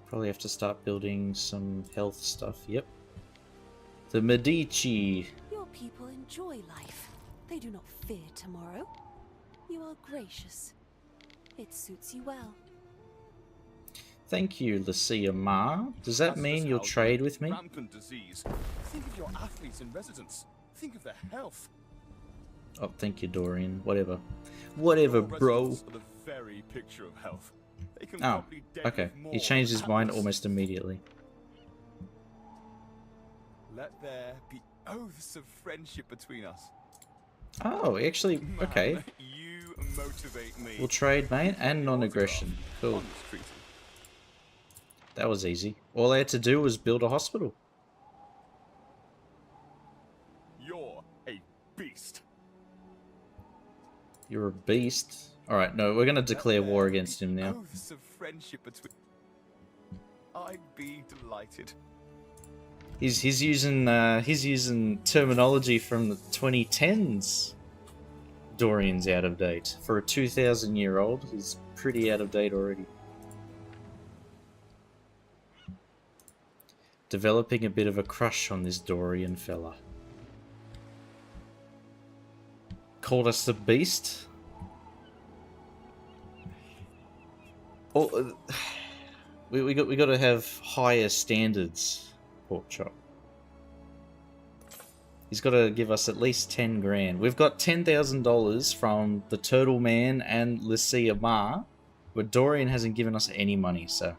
Probably have to start building some health stuff. Yep. The Medici. Your people enjoy life. They do not fear tomorrow. You are gracious. It suits you well. Thank you, Lucia Ma. Does that mean you'll trade with me? Rampant disease. Think of your athletes in residence. Think of their health. Oh, thank you, Dorian. Whatever. Whatever, bro. Residents are the very picture of health. They can Oh, probably deck okay. with more He changed his than mind Atlas. almost immediately. Let there be oaths of friendship between us. Oh, actually, okay. Man, you motivate me. We'll trade, mate, and non-aggression. Cool. Honest treaty. That was easy. All I had to do was build a hospital. You're a beast. You're a beast. Alright, no, we're gonna declare war against him now. Oaths of friendship between. I'd be delighted. He's using terminology from the 2010s. Dorian's out of date. For a 2,000-year-old, he's pretty out of date already. Developing a bit of a crush on this Dorian fella. Called us the beast? Oh, we got to have higher standards, Porkchop. He's got to give us at least 10 grand. We've got $10,000 from the Turtle Man and Lucia Ma, but Dorian hasn't given us any money, so...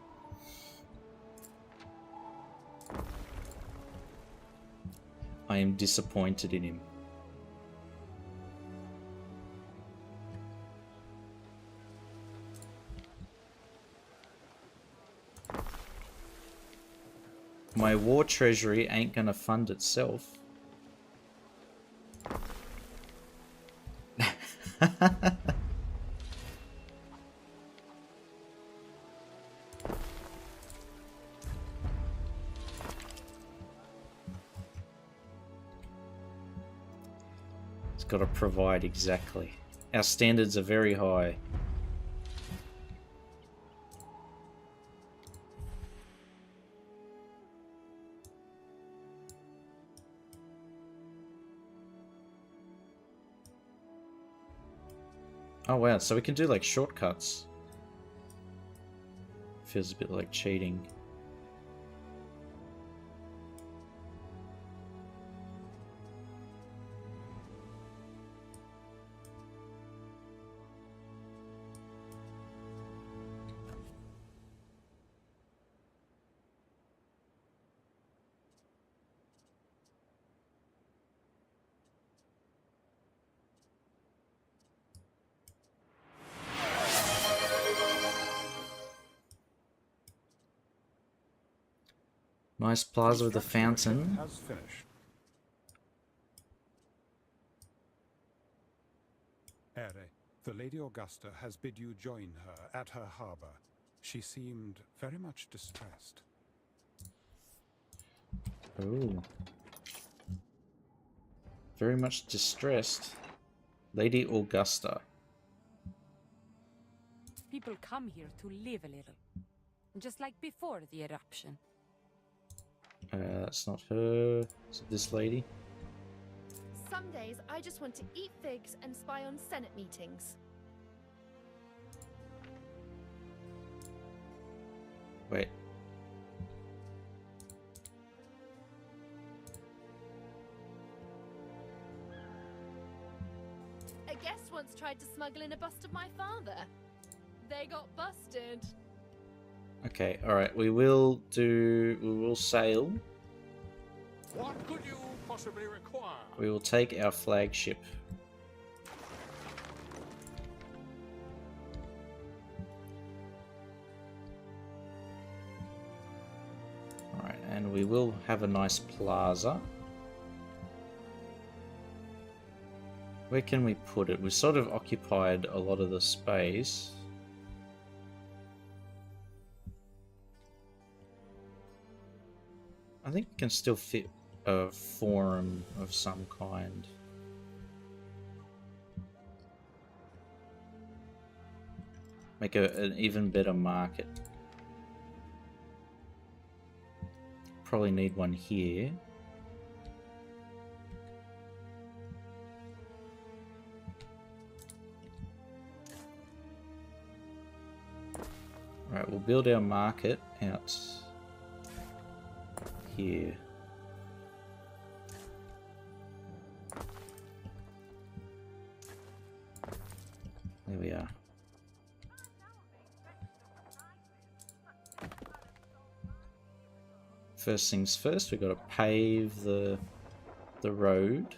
I am disappointed in him. My war treasury ain't gonna fund itself. It's got to provide exactly. Our standards are very high. Oh wow, so we can do like shortcuts. Feels a bit like cheating. Nice plaza with a fountain. Has finished. Ere, the Lady Augusta has bid you join her at her harbor. She seemed very much distressed. Oh. Very much distressed. Lady Augusta. People come here to live a little. Just like before the eruption. That's not her. Is it this lady? Some days I just want to eat figs and spy on Senate meetings. Wait. A guest once tried to smuggle in a bust of my father. They got busted. Okay, alright, we will sail. What could you possibly require? We will take our flagship. Alright, and we will have a nice plaza. Where can we put it? We sort of occupied a lot of the space. I think it can still fit a forum of some kind. Make an even better market. Probably need one here. Alright, we'll build our market out here. There we are. First things first, we've got to pave the road.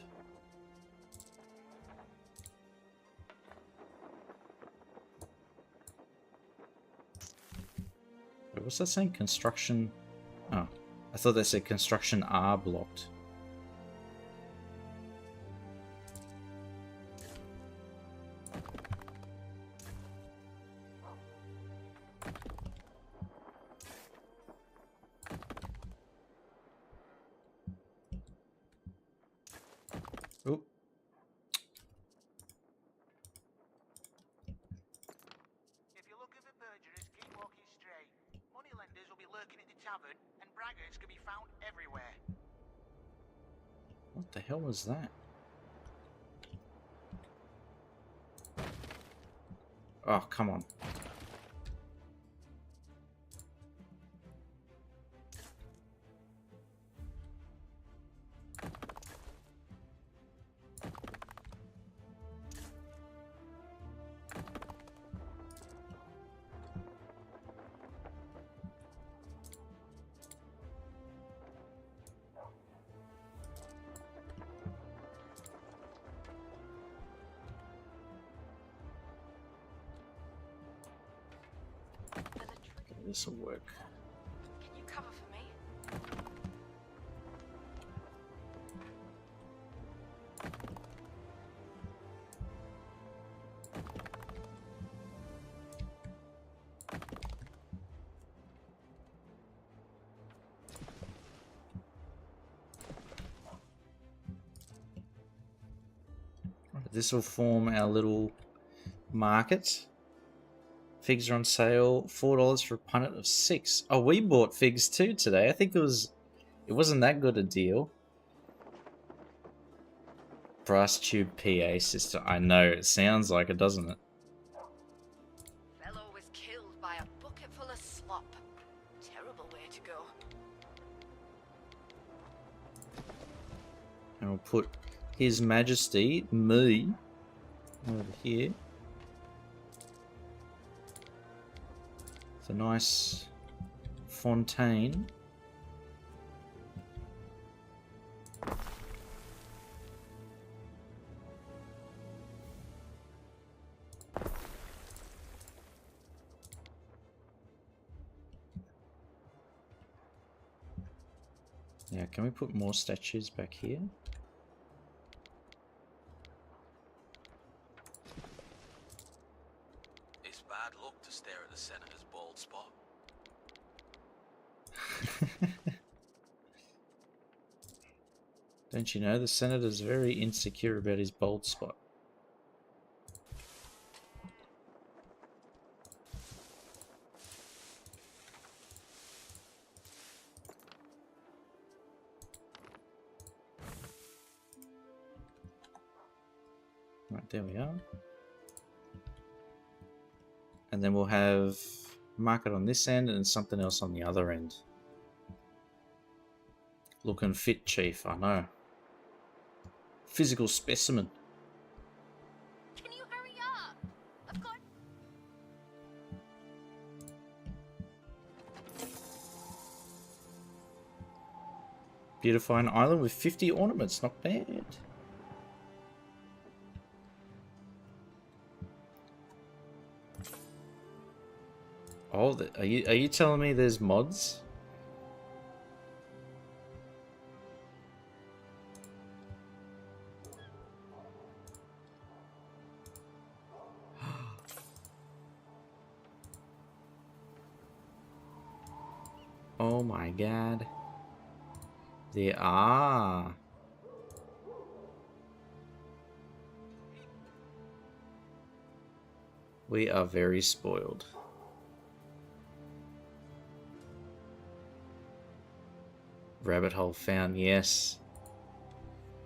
Wait, what's that saying? Construction. Oh, I thought they said construction R blocked. Oh. If you're looking for perjurers, keep walking straight. Moneylenders will be lurking in the tavern, and braggarts can be found everywhere. What the hell was that? Oh, come on. This will work. Can you cover for me? This will form our little market. Figs are on sale, $4 for a punnet of 6. Oh, we bought figs too today. I think it wasn't that good a deal. Brass tube PA system. I know, it sounds like it, doesn't it? Fellow was killed by a bucket full of slop. Terrible way to go. And we'll put His Majesty, me, over here. It's a nice fontaine. Yeah, can we put more statues back here? It's bad luck to stare at the senator's bald spot. Don't you know the senator's very insecure about his bald spot? Right, there we are. And then we'll have market on this end and something else on the other end. Looking fit, Chief, I know. Physical specimen. Can you hurry up? Of course. Beautify an island with 50 ornaments, not bad. Oh, are you telling me there's mods? Oh my god. There are. We are very spoiled. Rabbit hole found, yes.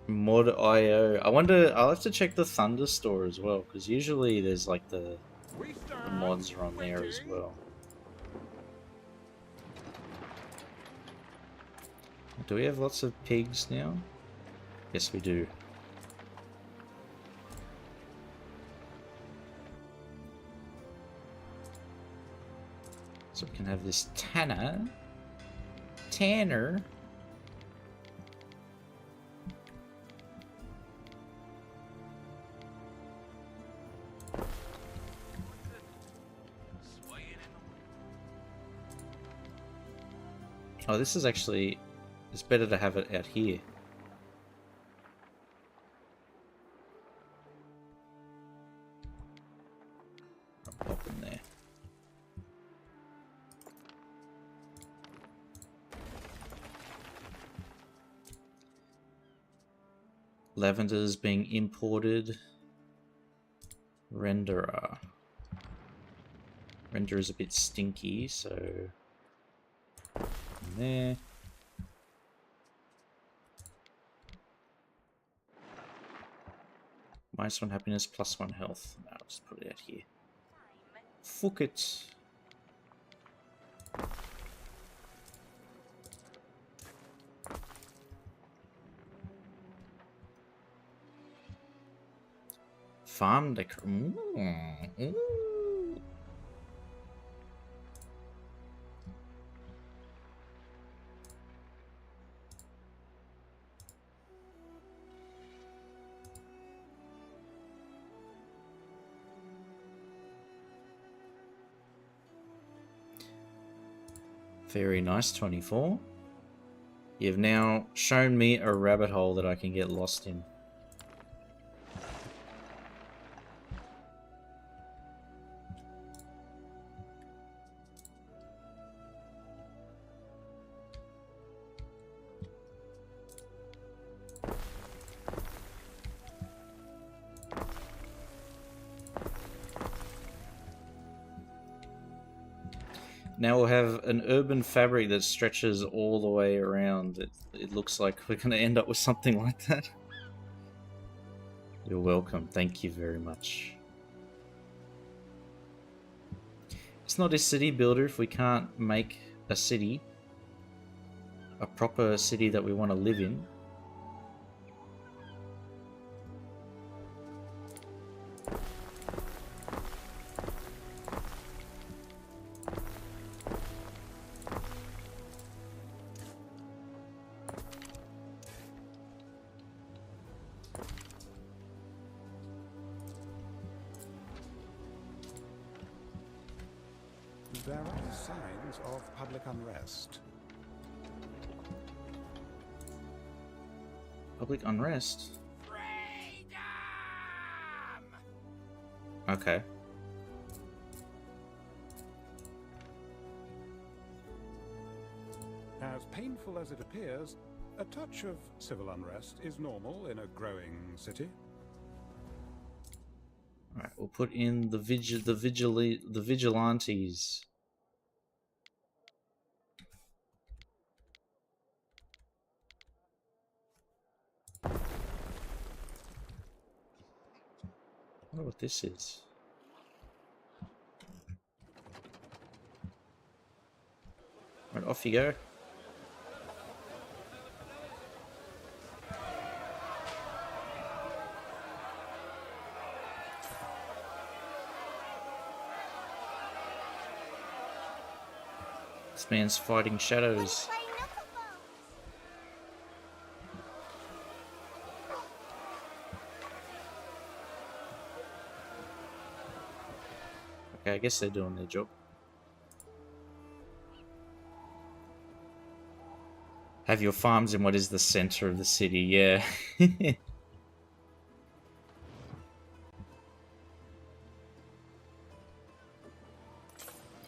Mod.io. I wonder, I'll have to check the Thunder store as well, because usually there's like the mods are on there as well. Do we have lots of pigs now? Yes, we do. So we can have this Tanner. Oh, this is actually... It's better to have it out here. I'll pop in there. Lavender's being imported. Renderer. Renderer is a bit stinky, so... In there. -1 happiness, +1 health. No, I'll just put it out here. Fuck it. Farm decor. Very nice, 24. You've now shown me a rabbit hole that I can get lost in. Now we'll have an urban fabric that stretches all the way around. It looks like we're going to end up with something like that. You're welcome. Thank you very much. It's not a city builder if we can't make a city, a proper city that we want to live in. There are signs of public unrest. Public unrest? Okay. As painful as it appears, a touch of civil unrest is normal in a growing city. Alright, we'll put in the vigilantes. I wonder what this is. Right, off you go. This man's fighting shadows. Okay, I guess they're doing their job. Have your farms in what is the center of the city, yeah.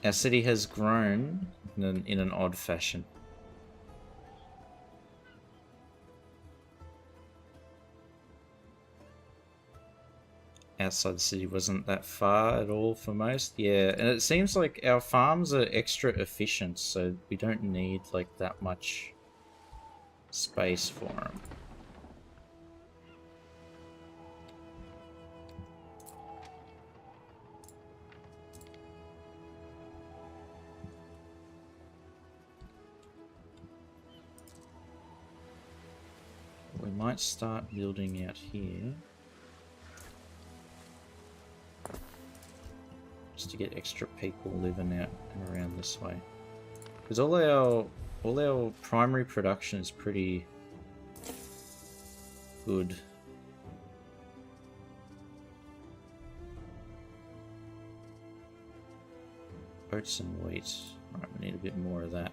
Our city has grown in an odd fashion. Outside the city wasn't that far at all for most. Yeah, and it seems like our farms are extra efficient, so we don't need like that much space for them. We might start building out here. Just to get extra people living out and around this way. Because all our primary production is pretty good. Oats and wheat. Alright, we need a bit more of that.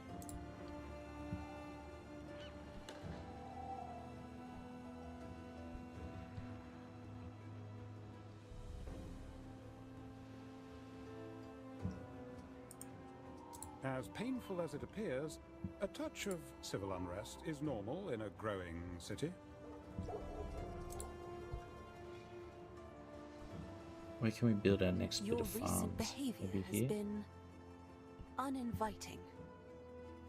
As painful as it appears, a touch of civil unrest is normal in a growing city. Where can we build our next Your bit of recent farms? behavior Maybe has here? been uninviting.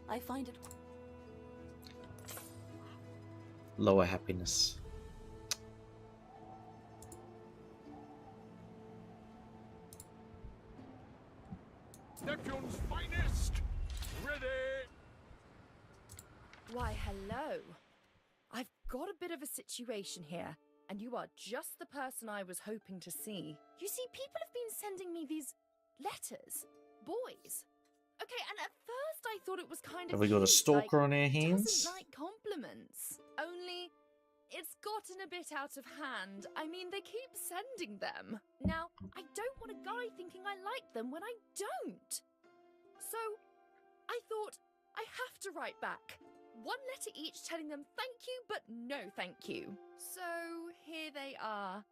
I find it Lower happiness. Neptune's finest! Ready! Why, hello. I've got a bit of a situation here, and you are just the person I was hoping to see. You see, people have been sending me these letters. Boys. Okay, and at first I thought it was kind of Have we got a cute, stalker like, on our hands? doesn't like compliments. Only, it's gotten a bit out of hand. I mean, they keep sending them. Now, I don't want a guy thinking I like them when I don't. So, I thought, I have to write back. One letter each telling them thank you, but no thank you. So, here they are.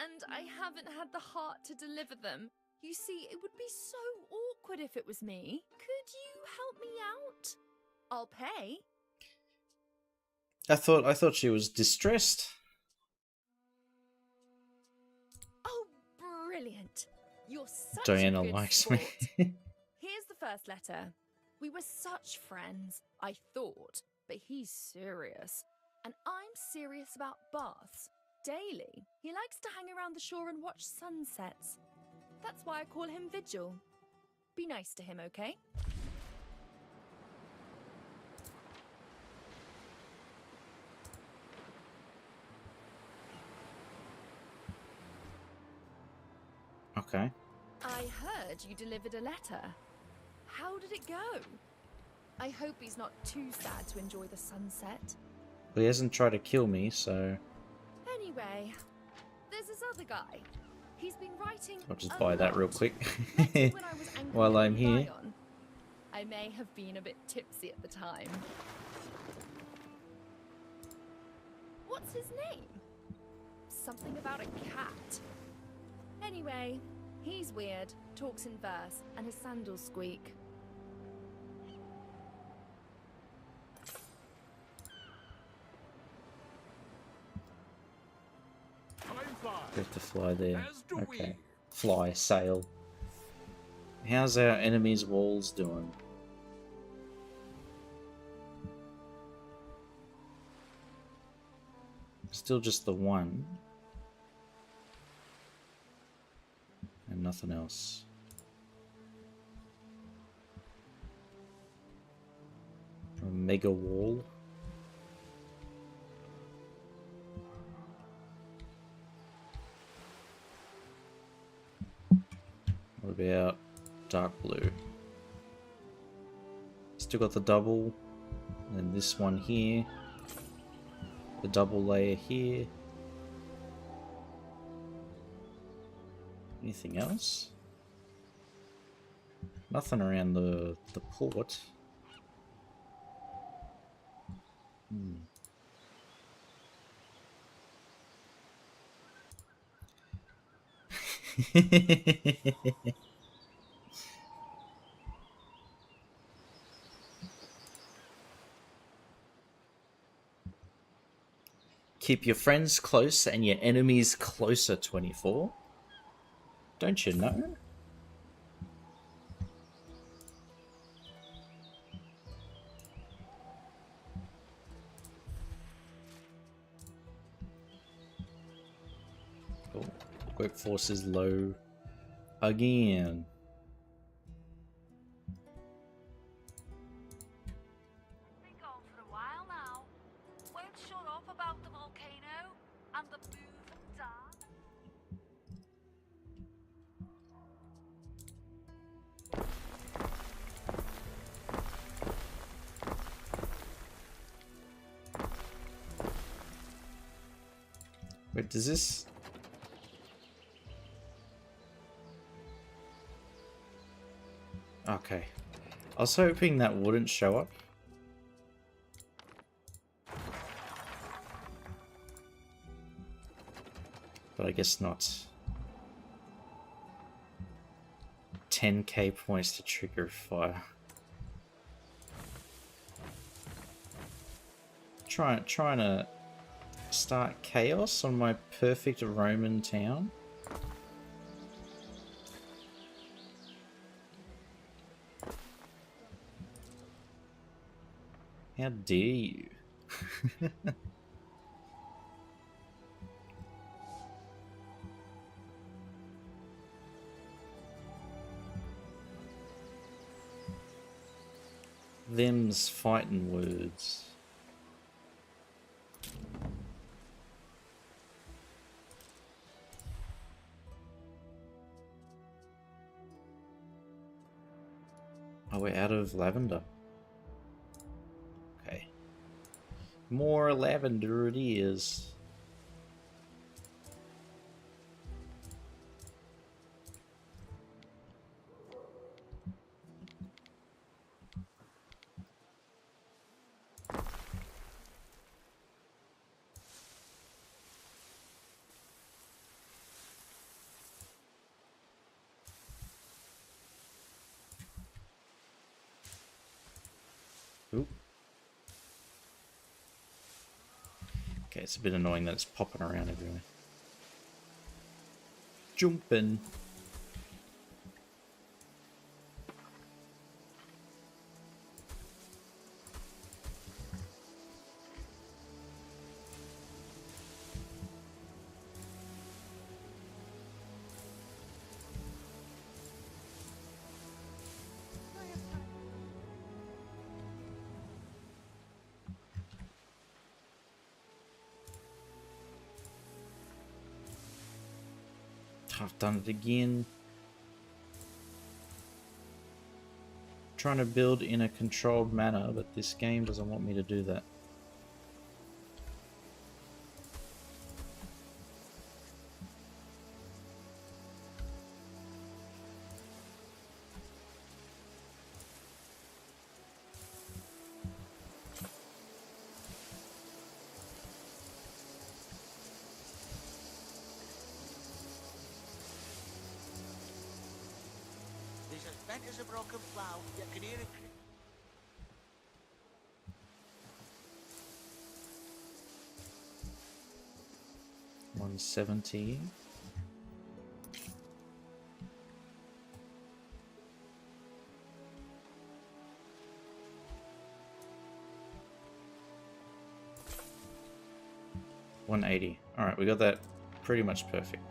And I haven't had the heart to deliver them. You see, it would be so awkward if it was me. Could you help me out? I'll pay. I thought she was distressed. Oh, brilliant. You're such Diana a good likes sport. me. Here's the first letter. We were such friends, I thought, but he's serious. And I'm serious about baths. Daily. He likes to hang around the shore and watch sunsets. That's why I call him Vigil. Be nice to him, okay? Okay. I heard you delivered a letter. How did it go? I hope he's not too sad to enjoy the sunset. Well, he hasn't tried to kill me, so Anyway, there's this other guy. He's been writing I'll just a buy that lot. real quick Met him when I was anchored while in I'm here. Lion. I may have been a bit tipsy at the time. What's his name? Something about a cat. Anyway, he's weird, talks in verse, and his sandals squeak. We have to fly there. Okay. Fly, sail. How's our enemy's walls doing? Still just the one. And nothing else. A mega wall. What about dark blue? Still got the double, and then this one here, the double layer here. Anything else? Nothing around the port. Keep your friends close and your enemies closer, 24. Don't you know? Oh, workforce is low again. Been gone for a while now. Won't shut up about the volcano and the move down. Wait, does this... Okay. I was hoping that wouldn't show up. But I guess not. 10k points to trigger fire. Trying to start chaos on my perfect Roman town. How dare you? Them's fighting words. Oh, we're out of lavender. Okay. More lavender it is. Oop. Okay, it's a bit annoying that it's popping around everywhere. Jumping. I've done it again. Trying to build in a controlled manner, but this game doesn't want me to do that. There's as bent as a broken plough, you can hear it. 170. $180. All right, we got that pretty much perfect.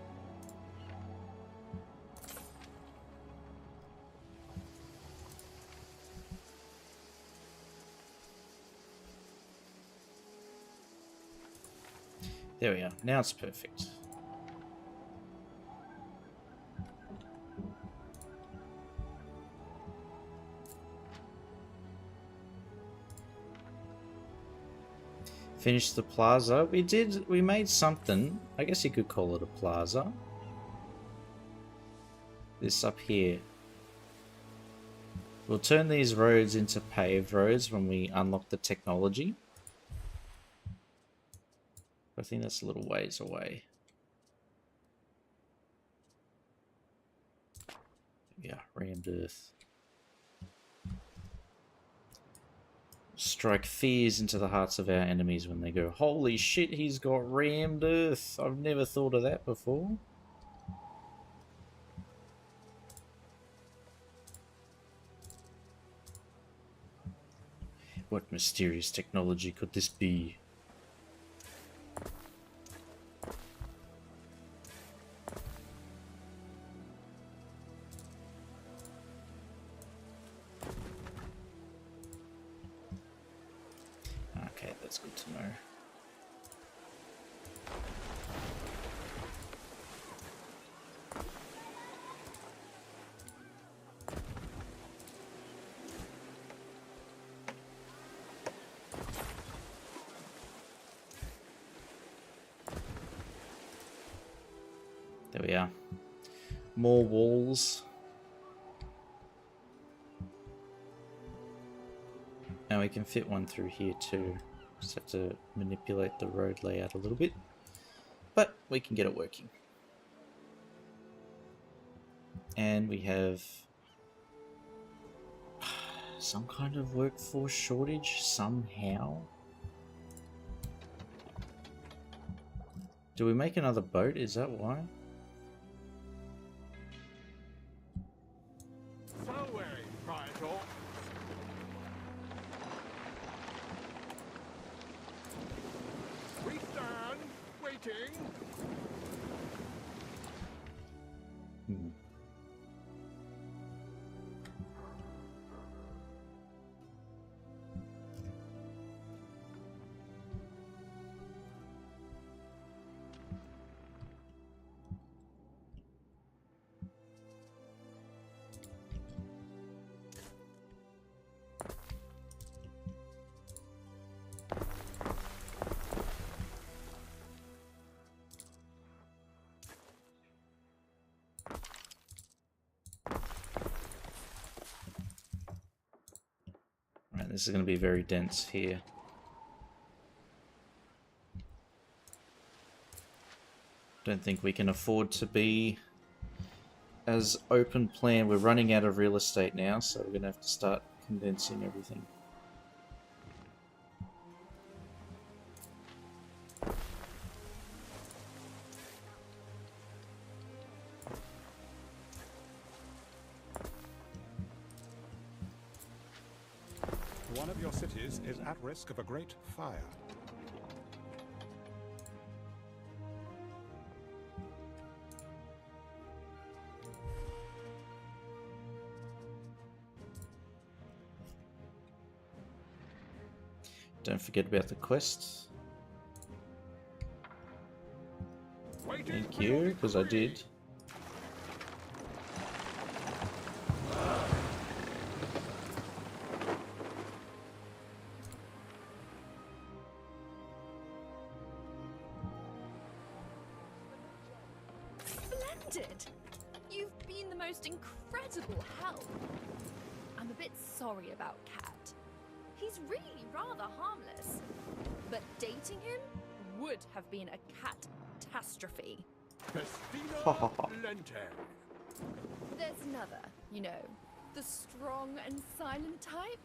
There we are. Now it's perfect. Finished the plaza. We made something. I guess you could call it a plaza. This up here. We'll turn these roads into paved roads when we unlock the technology. I think that's a little ways away. Yeah, rammed earth. Strike fears into the hearts of our enemies when they go, holy shit, he's got rammed earth. I've never thought of that before. What mysterious technology could this be? Okay, that's good to know. There we are. More walls. Now we can fit one through here too. Just have to manipulate the road layout a little bit. But we can get it working. And we have some kind of workforce shortage somehow. Do we make another boat? Is that why? This is going to be very dense here. Don't think we can afford to be as open plan. We're running out of real estate now, so we're going to have to start condensing everything. One of your cities is at risk of a great fire. Don't forget about the quest. Thank you, because I did. You've been the most incredible help. I'm a bit sorry about Cat. He's really rather harmless. But dating him would have been a catastrophe. Festina Lente. There's another. You know, the strong and silent type?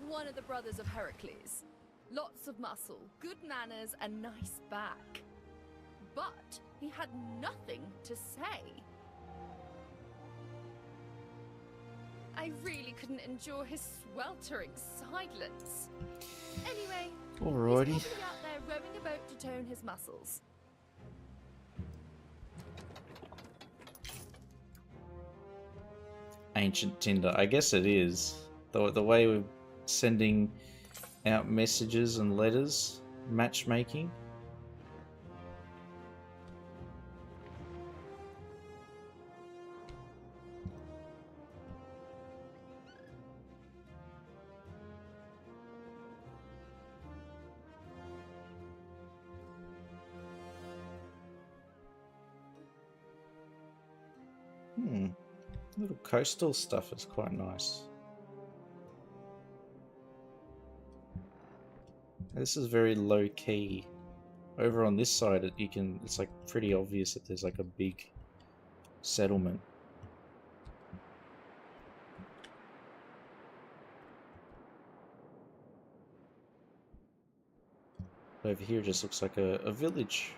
One of the brothers of Heracles. Lots of muscle, good manners, and nice back. But he had nothing to say. I really couldn't endure his sweltering silence. Anyway, alrighty. he's probably out there rowing a boat to tone his muscles. Ancient Tinder. I guess it is. The way we're sending out messages and letters, matchmaking. Little coastal stuff is quite nice. This is very low key. Over on this side, it's like pretty obvious that there's like a big settlement. Over here, it just looks like a village.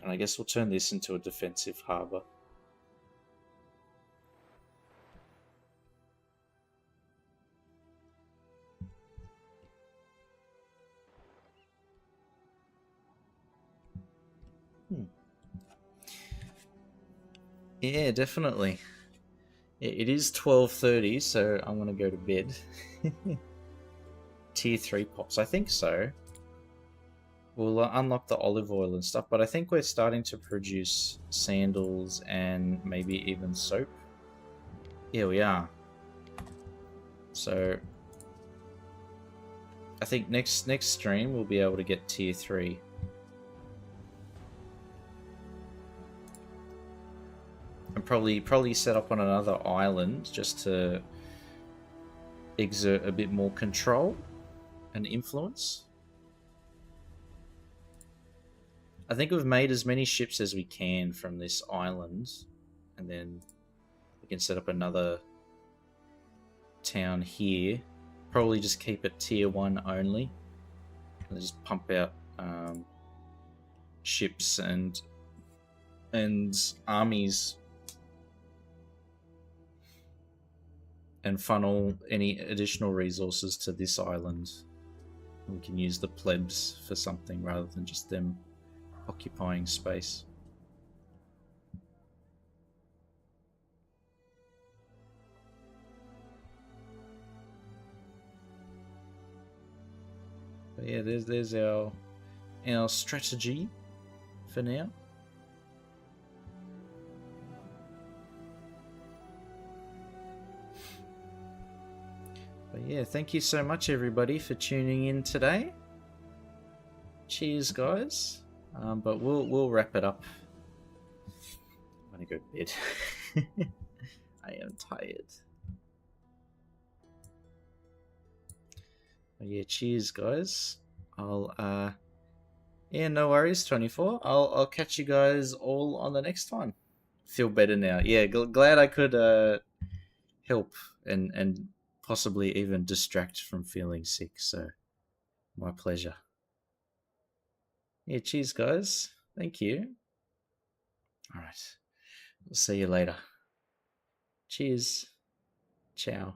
And I guess we'll turn this into a defensive harbour. Yeah, definitely. It is 12:30, so I'm gonna go to bed. Tier 3 pops, I think so. We'll unlock the olive oil and stuff, but I think we're starting to produce sandals and maybe even soap. Yeah, we are. So I think next stream we'll be able to get tier 3. And probably set up on another island just to exert a bit more control and influence. I think we've made as many ships as we can from this island, and then we can set up another town here. Probably just keep it tier 1 only, and just pump out ships and armies, and funnel any additional resources to this island. We can use the plebs for something rather than just them occupying space. But yeah, there's our strategy for now. But yeah, thank you so much everybody for tuning in today. Cheers, guys. But we'll wrap it up. I'm gonna go to bed. I am tired. But yeah, cheers, guys. Yeah, no worries, 24. I'll catch you guys all on the next one. Feel better now. Yeah, glad I could help and possibly even distract from feeling sick. So, my pleasure. Yeah, cheers, guys. Thank you. All right. We'll see you later. Cheers. Ciao.